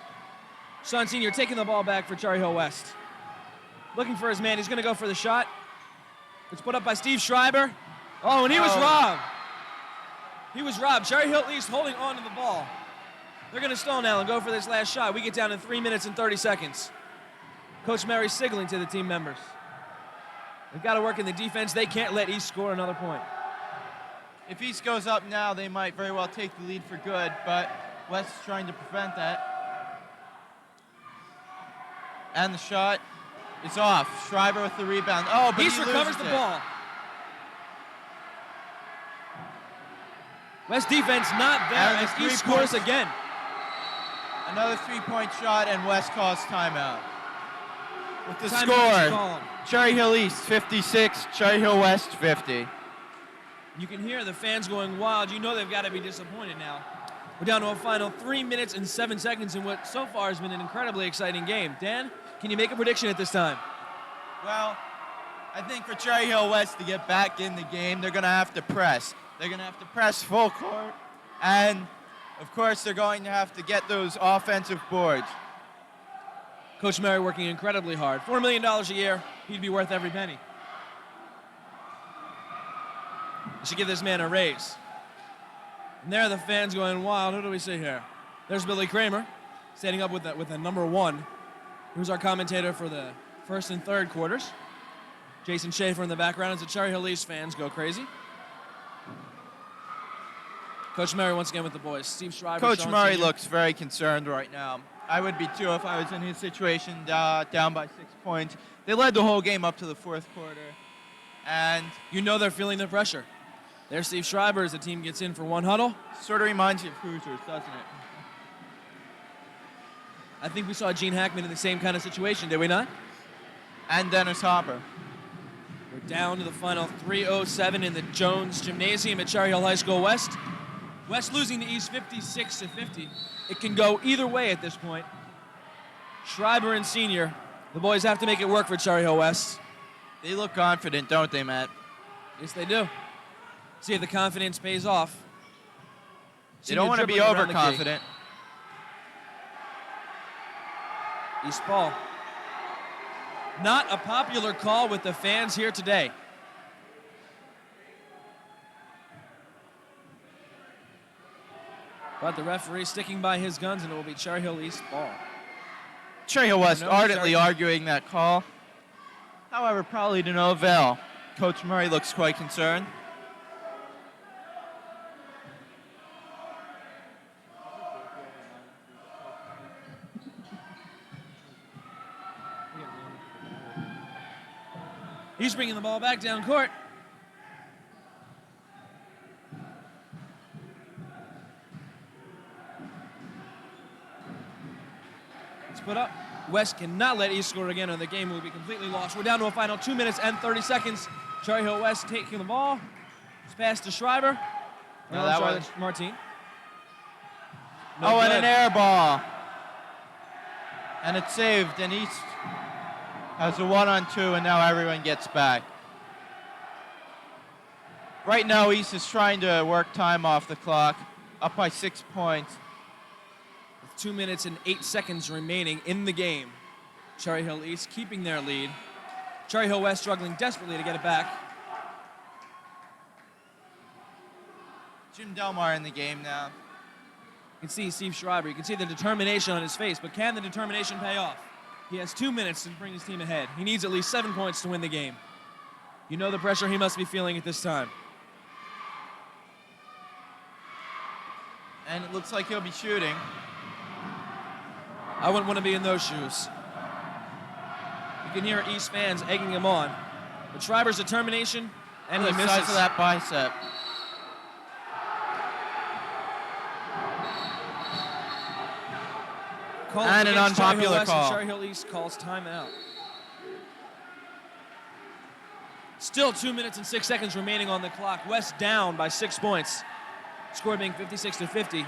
Sean Senior taking the ball back for Cherry Hill West. Looking for his man. He's going to go for the shot. It's put up by Steve Schreiber. Oh, and he was robbed. He was robbed. Cherry Hill East holding on to the ball. They're going to stall now and go for this last shot. We get down in 3 minutes and 30 seconds. Coach Mary signaling to the team members. They've got to work in the defense. They can't let East score another point. If East goes up now, they might very well take the lead for good, but West is trying to prevent that. And the shot is off. Schreiber with the rebound. Oh, but East he recovers loses the it. ball. West defense not there And as the East 3 scores points. again. Another three-point shot, and West calls timeout. With the Timeout score, called. Cherry Hill East 56, Cherry Hill West 50. You can hear the fans going wild. You know they've got to be disappointed now. We're down to a final 3 minutes and 7 seconds in what so far has been an incredibly exciting game. Dan, can you make a prediction at this time? Well, I think for Cherry Hill West to get back in the game, they're going to have to press. They're going to have to press full court, and of course, they're going to have to get those offensive boards. Coach Mary working incredibly hard. $4 million a year. He'd be worth every penny. You should give this man a raise. And there are the fans going wild. Who do we see here? There's Billy Kramer standing up with a number one. Who's our commentator for the first and third quarters. Jason Schaefer in the background as the Cherry Hill East fans go crazy. Coach Murray once again with the boys. Steve Schreiber. Coach Sean Murray Senior. looks very concerned right now. I would be too if I was in his situation, down by 6 points. They led the whole game up to the fourth quarter. And you know they're feeling the pressure. There's Steve Schreiber as the team gets in for one huddle. Sort of reminds you of Hoosiers, doesn't it? I think we saw Gene Hackman in the same kind of situation, did we not? And Dennis Hopper. We're down to the final 3:07 in the Jones Gymnasium at Cherry Hill High School West. West losing to East 56-50. It can go either way at this point. Schreiber and Senior, the boys have to make it work for Cherry Hill West. They look confident, don't they, Matt? Yes, they do. See if the confidence pays off. They don't want to be dribbling around the key. overconfident. East ball. Not a popular call with the fans here today. But the referee sticking by his guns, and it will be Cherry Hill East ball. Cherry Hill West No, ardently Cherry- arguing that call. However, probably to no avail. Coach Murray looks quite concerned. He's bringing the ball back down court. It's put up. West cannot let East score again, or the game will be completely lost. We're down to a final 2 minutes and 30 seconds. Cherry Hill West taking the ball. It's passed to Schreiber. No, that was that's Martine. Oh, and good. an air ball. And it's saved, and East has a 1-on-2, and now everyone gets back. Right now, East is trying to work time off the clock, up by 6 points. With 2 minutes and 8 seconds remaining in the game. Cherry Hill East keeping their lead. Cherry Hill West struggling desperately to get it back. Jim Delmar in the game now. You can see Steve Schreiber. You can see the determination on his face, but can the determination pay off? He has 2 minutes to bring his team ahead. He needs at least 7 points to win the game. You know the pressure he must be feeling at this time. And it looks like he'll be shooting. I wouldn't want to be in those shoes. You can hear East fans egging him on. But Schreiber's determination, and he the misses. size of that bicep. Call And an against Cherry Hill unpopular West, call. and Cherry Hill East calls timeout. Still 2 minutes and 6 seconds remaining on the clock. West down by 6 points. Score being 56-50.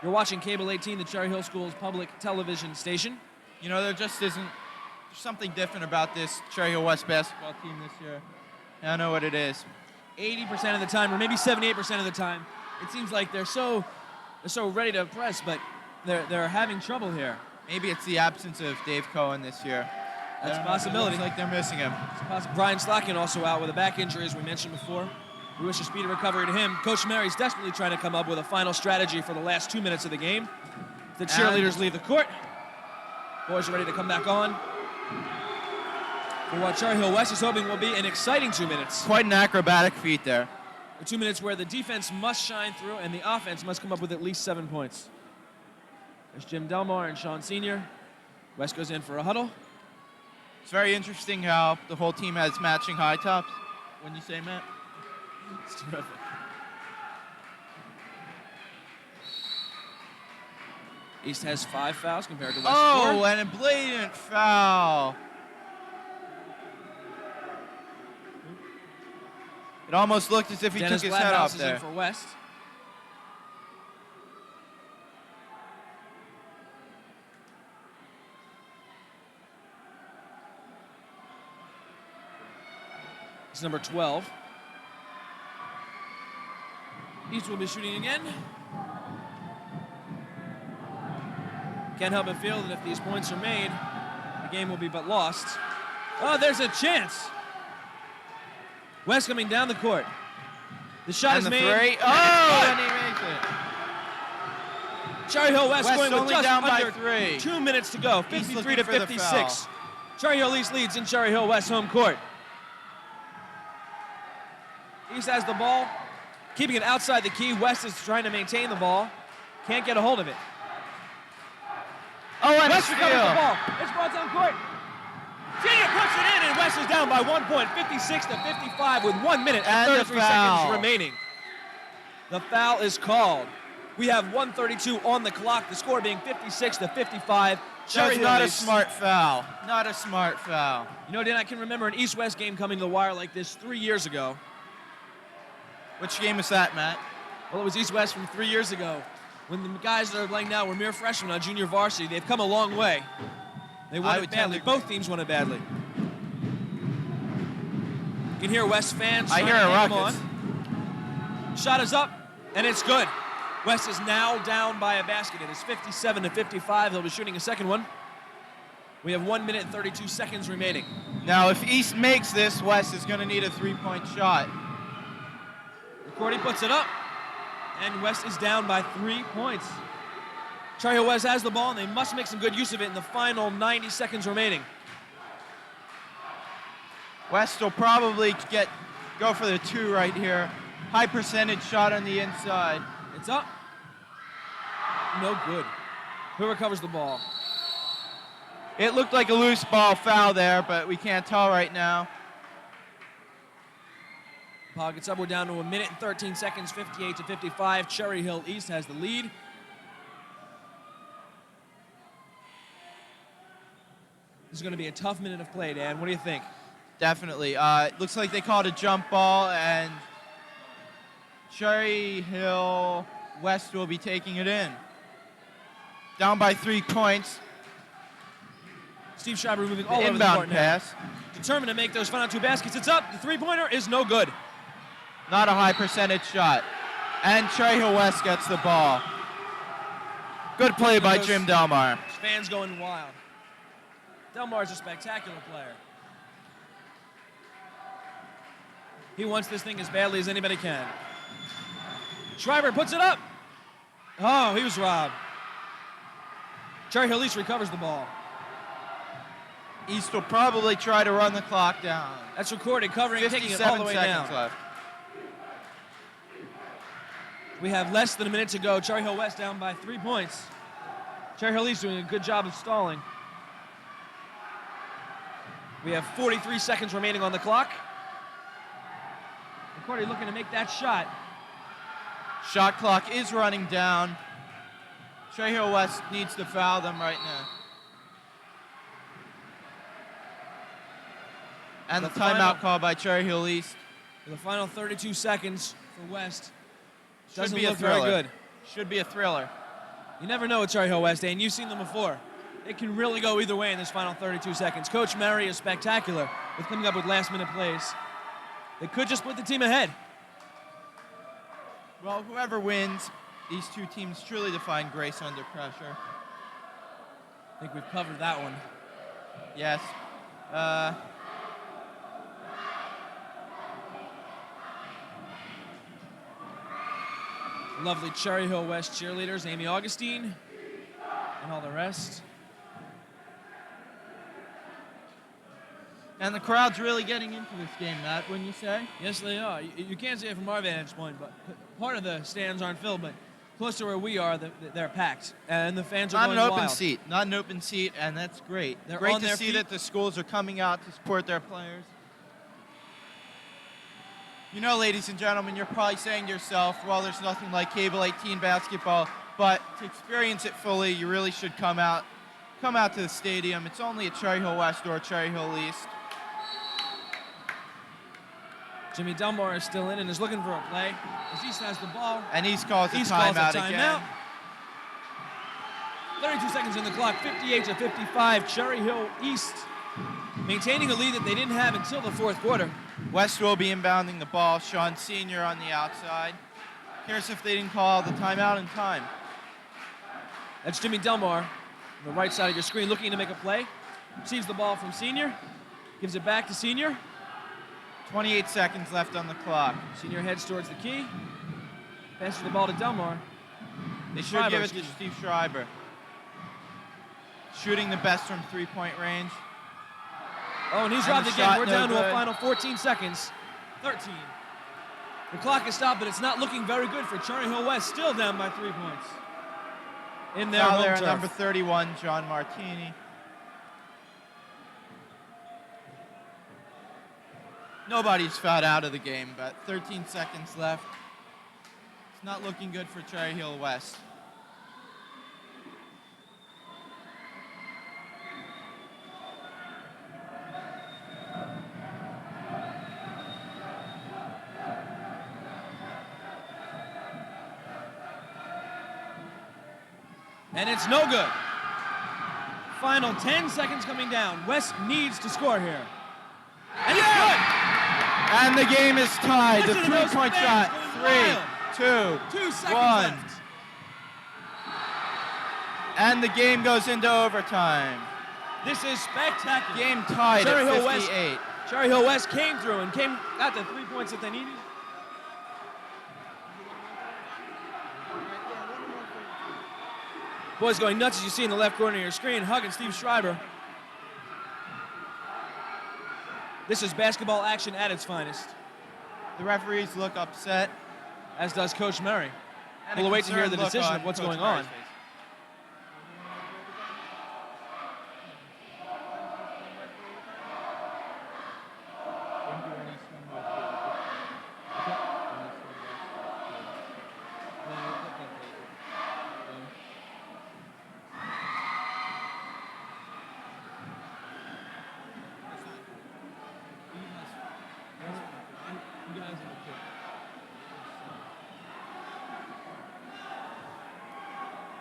You're watching Cable 18, the Cherry Hill Schools public television station. You know, there just isn't there's something different about this Cherry Hill West basketball team this year. I don't know what it is. 80% of the time, or maybe 78% of the time, it seems like they're so ready to press, but they're having trouble here. Maybe it's the absence of Dave Cohen this year. That's a I don't know. possibility. It looks like they're missing him. Brian Slotkin also out with a back injury, as we mentioned before. We wish a speedy recovery to him. Coach Mary's desperately trying to come up with a final strategy for the last 2 minutes of the game. The cheerleaders leave the court. Boys are ready to come back on. For what Cherry Hill West is hoping will be an exciting 2 minutes. Quite an acrobatic feat there. The 2 minutes where the defense must shine through and the offense must come up with at least 7 points. There's Jim Delmar and Sean Sr. West goes in for a huddle. It's very interesting how the whole team has matching high tops. When you say, Matt? It's terrific. East has 5 fouls compared to West 4. Oh, and a blatant foul. It almost looked as if he Dennis took his head Blathouse off is there. in for West. It's number 12. East will be shooting again. Can't help but feel that if these points are made, the game will be but lost. Oh, there's a chance. West coming down the court. The shot is made. Three. Oh, and he makes it. Cherry Hill West going with only just down under by 3. 2 minutes to go. East 53 looking to for the 56. Cherry Hill East leads in Cherry Hill West home court. East has the ball, keeping it outside the key. West is trying to maintain the ball. Can't get a hold of it. Oh, and West a recovers the steal. ball. It's brought down court. Junior puts it in, and West is down by 1 point, 56 to 55, with 1 minute and And the 33 foul. seconds remaining. The foul is called. We have 1:32 on the clock. The score being 56 to 55. That's Hill not a East. smart foul. Not a smart foul. You know, Dan, I can remember an East-West game coming to the wire like this 3 years ago. Which game was that, Matt? Well, it was East-West from 3 years ago. When the guys that are playing now were mere freshmen on junior varsity, they've come a long way. They won it badly. Both teams won it badly. You can hear West fans I trying hear to a hang them ruckus. on. Shot is up, and it's good. West is now down by a basket. It is 57 to 55. They'll be shooting a second one. We have 1 minute and 32 seconds remaining. Now, if East makes this, West is going to need a 3-point shot. Ricordi puts it up, and West is down by 3 points. Cherry Hill West has the ball, and they must make some good use of it in the final 90 seconds remaining. West will probably go for the 2 right here. High percentage shot on the inside. It's up. No good. Who recovers the ball? It looked like a loose ball foul there, but we can't tell right now. Paul gets up. We're down to 1 minute and 13 seconds, 58 to 55. Cherry Hill East has the lead. This is going to be a tough minute of play, Dan. What do you think? Definitely. It looks like they called a jump ball, and Cherry Hill West will be taking it in. Down by 3 points. Steve Schreiber moving all The over the inbound court now. pass. Determined to make those final 2 baskets. It's up. The three-pointer is no good. Not a high percentage shot. And Cherry Hill West gets the ball. Good play by Jim Delmar. Fans going wild. Delmar's a spectacular player. He wants this thing as badly as anybody can. Schreiber puts it up. Oh, he was robbed. Cherry Hill East recovers the ball. East will probably try to run the clock down. That's recorded, covering, taking it all the way down. Left. We have less than a minute to go. Cherry Hill West down by 3 points. Cherry Hill East doing a good job of stalling. We have 43 seconds remaining on the clock. McCourty looking to make that shot. Shot clock is running down. Cherry Hill West needs to foul them right now. And the timeout call by Cherry Hill East. For the final 32 seconds for West. Should Doesn't be a look very thriller. good. Should be a thriller. You never know with Cherry Hill West, and you've seen them before. It can really go either way in this final 32 seconds. Coach Murray is spectacular with coming up with last-minute plays. They could just put the team ahead. Well, whoever wins, these two teams truly define grace under pressure. I think we've covered that one. Yes. Lovely Cherry Hill West cheerleaders, Amy Augustine, and all the rest. And the crowd's really getting into this game, Matt, wouldn't you say? Yes, they are. You can't see it from our vantage point, but part of the stands aren't filled, but close to where we are, they're packed, and the fans are Not going an open wild. seat. Not an open seat, and that's great. They're great on to their see feet. that the schools are coming out to support their players. You know, ladies and gentlemen, you're probably saying to yourself, well, there's nothing like Cable 18 basketball, but to experience it fully, you really should come out to the stadium. It's only at Cherry Hill West or Cherry Hill East. Jimmy Delmore is still in and is looking for a play. As East has the ball. And East calls a East calls a timeout timeout. again. 32 seconds on the clock, 58-55. Cherry Hill East maintaining a lead that they didn't have until the fourth quarter. West will be inbounding the ball. Sean Sr. on the outside. Curious if they didn't call the timeout in time. That's Jimmy Delmore on the right side of your screen looking to make a play. Receives the ball from Senior. Gives it back to Senior. 28 seconds left on the clock. Senior heads towards the key. Passes the ball to Delmore. They should Schreiber, give it to Steve Schreiber. Shooting the best from three-point range. Oh, and he's And robbed the again. shot We're no down to a good. final 14 seconds. 13. The clock is stopped, but it's not looking very good for Cherry Hill West. Still down by 3 points. In their Foul home there, turf. number 31, John Martini. Nobody's fouled out of the game, but 13 seconds left. It's not looking good for Cherry Hill West. And it's no good. Final 10 seconds coming down. West needs to score here. And it's good. And the game is tied. The Listen to those three-point fans shot. going 3, 2, 2 seconds 1. left. And the game goes into overtime. This is spectacular. Game tied Cherry at Hill 58. West. Cherry Hill West came through and got the 3 points that they needed. Boys going nuts as you see in the left corner of your screen, hugging Steve Schreiber. This is basketball action at its finest. The referees look upset. As does Coach Murray. And a We'll wait to hear concerned the look decision on of what's Coach going Murray's on. face.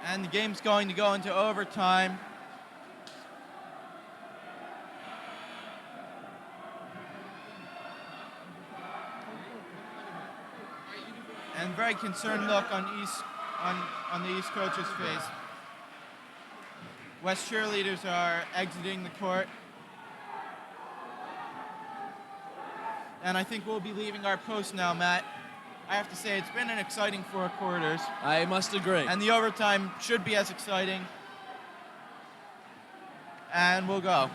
And the game's going to go into overtime. And very concerned look on the East coach's face. West cheerleaders are exiting the court. And I think we'll be leaving our post now, Matt. I have to say, it's been an exciting 4 quarters. I must agree. And the overtime should be as exciting. And we'll go.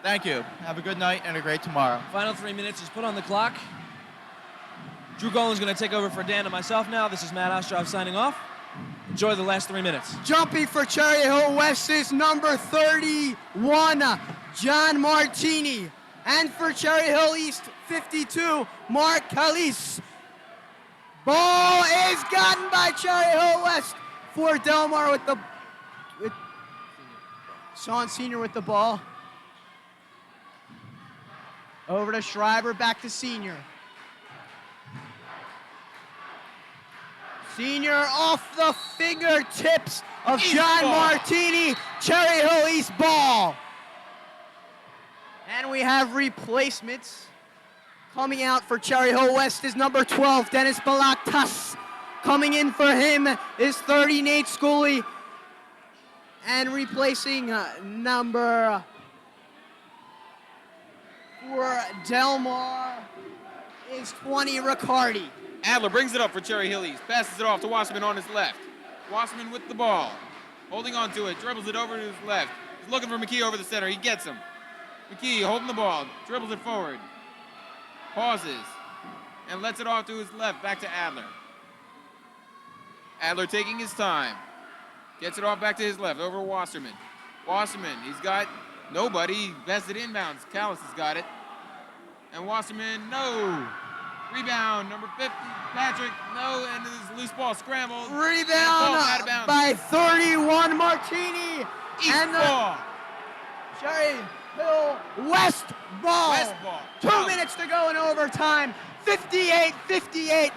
Thank you. Have a good night and a great tomorrow. Final 3 minutes is put on the clock. Drew Golan's going to take over for Dan and myself now. This is Matt Ostroff signing off. Enjoy the last 3 minutes. Jumping for Cherry Hill West is number 31, John Martini. And for Cherry Hill East, 52, Mark Calise. Ball is gotten by Cherry Hill West for Delmar with the Sean Senior with the ball. Over to Schreiber, back to Senior. Senior off the fingertips of East John ball. Martini. Cherry Hill East ball. And we have replacements. Coming out for Cherry Hill West is number 12, Dennis Balaktas. Coming in for him is 30, Nate Schooley. And replacing number 4, Delmar, is 20, Riccardi. Adler brings it up for Cherry Hill East. Passes it off to Wasserman on his left. Wasserman with the ball. Holding on to it. Dribbles it over to his left. He's looking for McKee over the center. He gets him. McKee holding the ball. Dribbles it forward. Pauses. And lets it off to his left. Back to Adler. Adler taking his time. Gets it off back to his left. Over to Wasserman. Wasserman, he's got nobody. He best it inbounds. Callis has got it. And Wasserman, no. Rebound, number 50, Patrick, no, and this is loose ball scramble. Rebound Out of bounds. by 31, Martini. East and the ball. Cherry Hill West ball. West ball. 2 minutes to go in overtime. 58-58.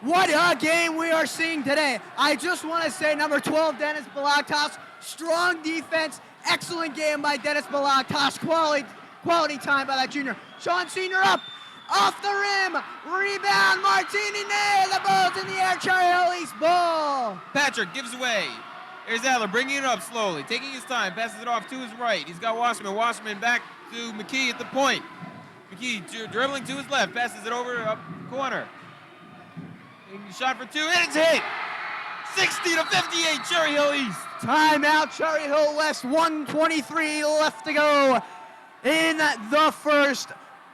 What a game we are seeing today. I just want to say number 12, Dennis Balaktas, strong defense, excellent game by Dennis Balaktas, quality time by that junior. Sean Senior up, off the rim, rebound, Martini nail, the ball's in the air, Cherry Hill East ball. Patrick gives away. Here's Adler bringing it up slowly, taking his time, passes it off to his right. He's got Wasserman. Wasserman back to McKee at the point. McKee dribbling to his left, passes it over up corner. Shot for 2, and it's hit. 60-58, Cherry Hill East. Timeout, Cherry Hill West, 1:23 left to go in the first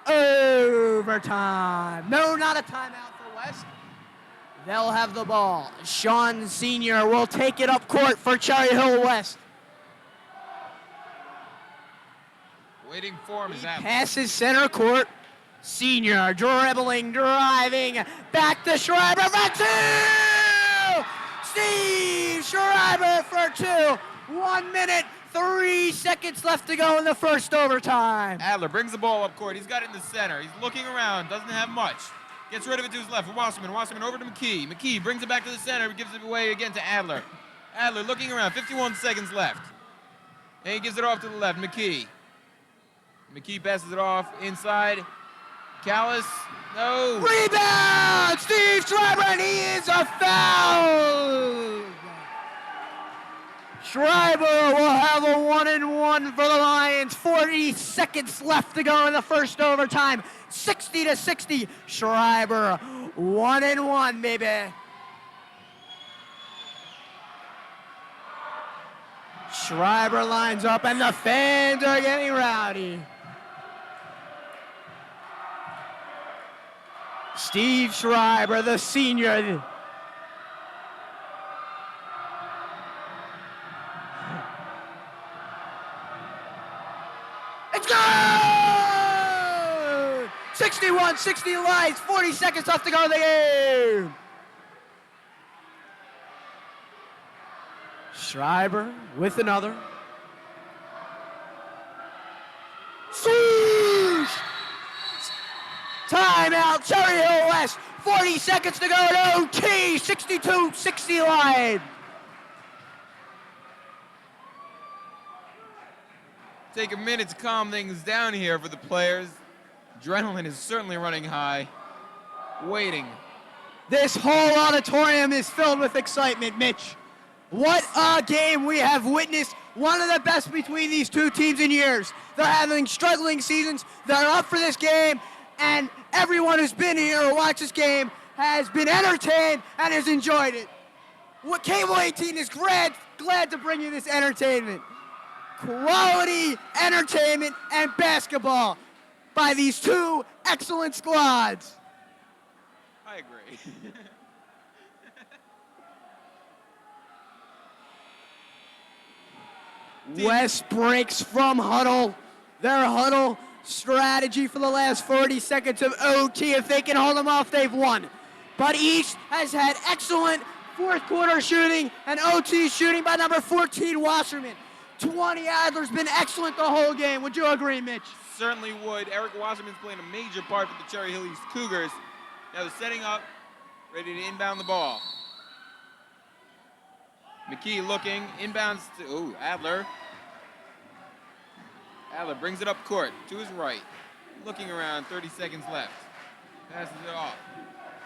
overtime. No, not a timeout for West. They'll have the ball. Sean Senior will take it up court for Cherry Hill West. Waiting for him is Adler. Passes center court. Senior dribbling, driving, back to Schreiber for 2! Steve Schreiber for 2. 1 minute, 3 seconds left to go in the first overtime. Adler brings the ball up court. He's got it in the center. He's looking around, doesn't have much. Gets rid of it to his left for Wasserman. Wasserman over to McKee. McKee brings it back to the center, gives it away again to Adler. Adler looking around, 51 seconds left. And he gives it off to the left, McKee. McKee passes it off inside. Callis, no. Rebound! Steve Schreiber, and he is a foul! Schreiber will have a 1-and-1 for the Lions. 40 seconds left to go in the first overtime. 60-60. Schreiber, 1-and-1, baby. Schreiber lines up, and the fans are getting rowdy. Steve Schreiber, the senior. It's good! 61-60 Lions, 40 seconds left to go in the game. Schreiber with another. Swoosh! Timeout, Cherry Hill West. 40 seconds to go in OT. 62-60 Lions. Take a minute to calm things down here for the players. Adrenaline is certainly running high. Waiting. This whole auditorium is filled with excitement, Mitch. What a game we have witnessed. One of the best between these two teams in years. They're having struggling seasons. They're up for this game. And everyone who's been here or watched this game has been entertained and has enjoyed it. What Cable 18 is glad to bring you this entertainment. Quality entertainment and basketball by these two excellent squads. I agree. West breaks from huddle. Their huddle strategy for the last 40 seconds of OT. If they can hold them off, they've won. But East has had excellent fourth quarter shooting and OT shooting by number 14, Wasserman. 20. Adler's been excellent the whole game. Would you agree, Mitch? Certainly would. Eric Wasserman's playing a major part for the Cherry Hill East Cougars. Now they're setting up, ready to inbound the ball. McKee looking, inbounds to, Adler. Adler brings it up court to his right. Looking around, 30 seconds left. Passes it off.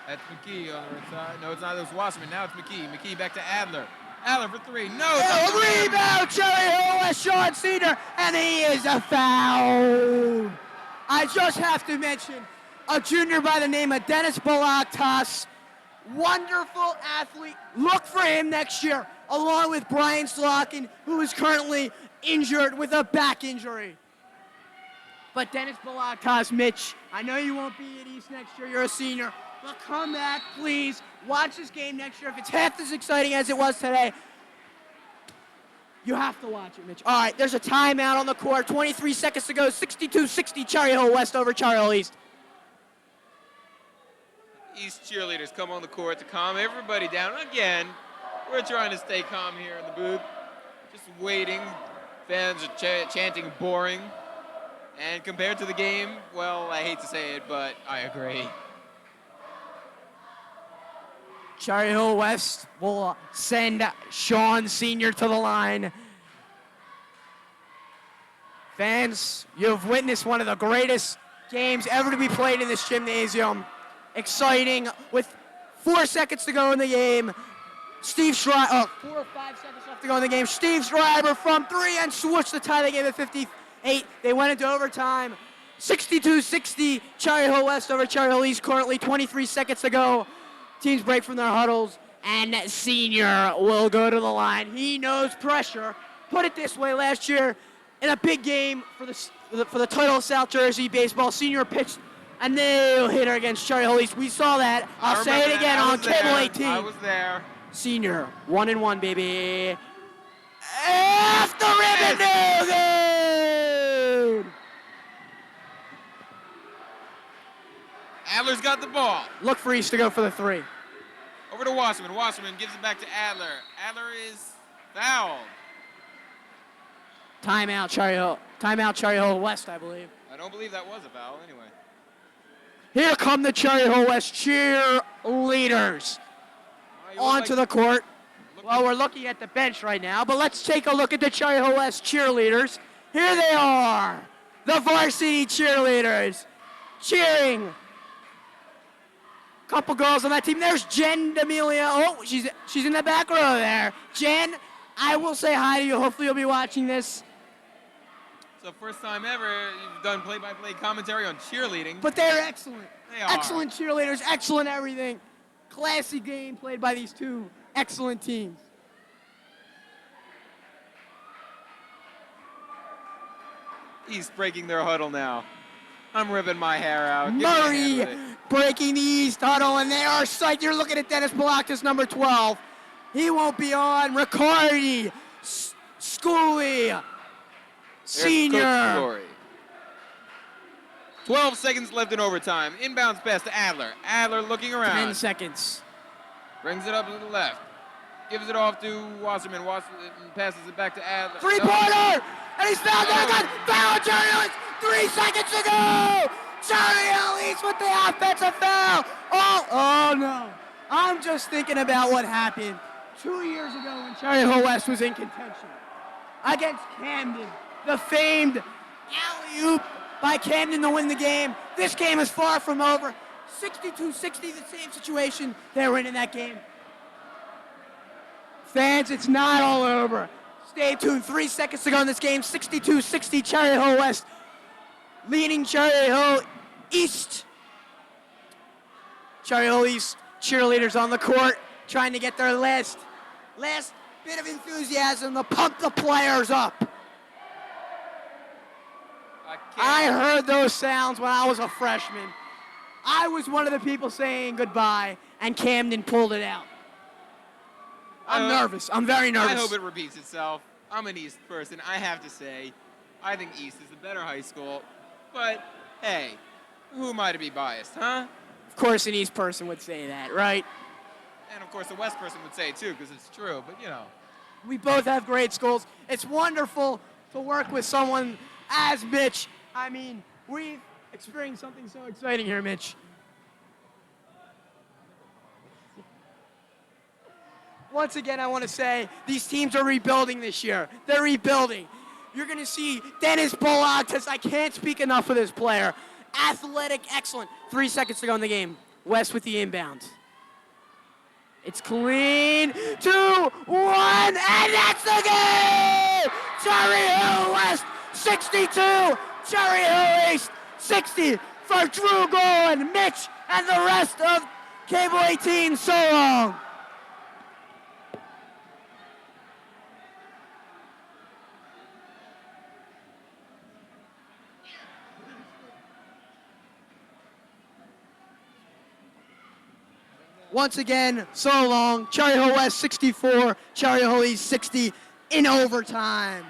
That's McKee on the right side. No, it's not. It was Wasserman. Now it's McKee. McKee back to Adler. Adler for three. No! Rebound, Cherry Hill West, Sean Senior, and he is a foul. I just have to mention a junior by the name of Dennis Balaktas. Wonderful athlete. Look for him next year, along with Brian Slockin, who is currently injured with a back injury. But Dennis Balaktas, Mitch, I know you won't be at East next year. You're a senior. But come back, please. Watch this game next year. If it's half as exciting as it was today, you have to watch it, Mitch. All right, there's a timeout on the court. 23 seconds to go. 62-60, Cherry Hill West over Cherry Hill East. East cheerleaders come on the court to calm everybody down. Again, we're trying to stay calm here in the booth. Just waiting. Fans are chanting boring. And compared to the game, well, I hate to say it, but I agree. Cherry Hill West will send Sean Senior to the line. Fans, you've witnessed one of the greatest games ever to be played in this gymnasium. Exciting, with 4 seconds to go in the game. 4 or 5 seconds left to go in the game. Steve Schreiber from three and switched the tie. They gave it 58. They went into overtime. 62-60, Cherry Hill West over Cherry Hill East. Currently 23 seconds to go. Teams break from their huddles, and Senior will go to the line. He knows pressure. Put it this way, last year in a big game for the title of South Jersey baseball, Senior pitched a no-hitter against Cherry Hill East. We saw that. I'll say it again on Cable 18. I was there. Senior, 1-1, baby. Off the ribbon, no good! Adler's got the ball. Look for East to go for the three. Over to Wasserman. Wasserman gives it back to Adler. Adler is fouled. Timeout, Cherry Hill. Timeout, Cherry Hill West, I believe. I don't believe that was a foul anyway. Here come the Cherry Hill West cheerleaders onto the court. Well, we're looking at the bench right now, but let's take a look at the Cherry Hill West cheerleaders. Here they are, the varsity cheerleaders, cheering. Couple girls on that team. There's Jen D'Amelia. Oh, she's in the back row there. Jen, I will say hi to you. Hopefully you'll be watching this. So first time ever you've done play-by-play commentary on cheerleading. But they're excellent. They are. Excellent cheerleaders, excellent everything. Classy game played by these two excellent teams. East breaking their huddle now. I'm ripping my hair out. Murray breaking the East huddle, and they are psyched. You're looking at Dennis Balaktas, number 12. He won't be on. Riccardi, Schooley, Senior. 12 seconds left in overtime. Inbounds pass to Adler. Adler looking around. 10 seconds. Brings it up to the left. Gives it off to Wasserman. Wasserman passes it back to Adler. Three-pointer! And he's fouled. Foul, Cherry Hill East. 3 seconds to go. Cherry Hill East with the offensive foul. Oh no. I'm just thinking about what happened 2 years ago when Cherry Hill West was in contention against Camden. The famed alley-oop by Camden to win the game. This game is far from over. 62-60, the same situation they were in that game. Fans, it's not all over. Stay tuned. 3 seconds to go in this game. 62-60, Cherry Hill West leading Cherry Hill East. Cherry Hill East cheerleaders on the court trying to get their last bit of enthusiasm to pump the players up. I heard those sounds when I was a freshman. I was one of the people saying goodbye, and Camden pulled it out. I'm nervous. I'm very nervous. I hope it repeats itself. I'm an East person. I have to say, I think East is the better high school. But, hey, who am I to be biased, huh? Of course an East person would say that, right? And, of course, a West person would say it, too, because it's true. But, you know, We both have great schools. It's wonderful to work with someone as Mitch. I mean, we've experienced something so exciting here, Mitch. Once again, I want to say these teams are rebuilding this year. They're rebuilding. You're going to see Dennis Bolatas. I can't speak enough of this player. Athletic, excellent. 3 seconds to go in the game. West with the inbound. It's clean. 2, 1, and that's the game! Cherry Hill West, 62. Cherry Hill East, 60 for Drew Golan, Mitch, and the rest of Cable 18. So long. Once again, so long. Cherry Hill West 64, Cherry Hill East 60 in overtime.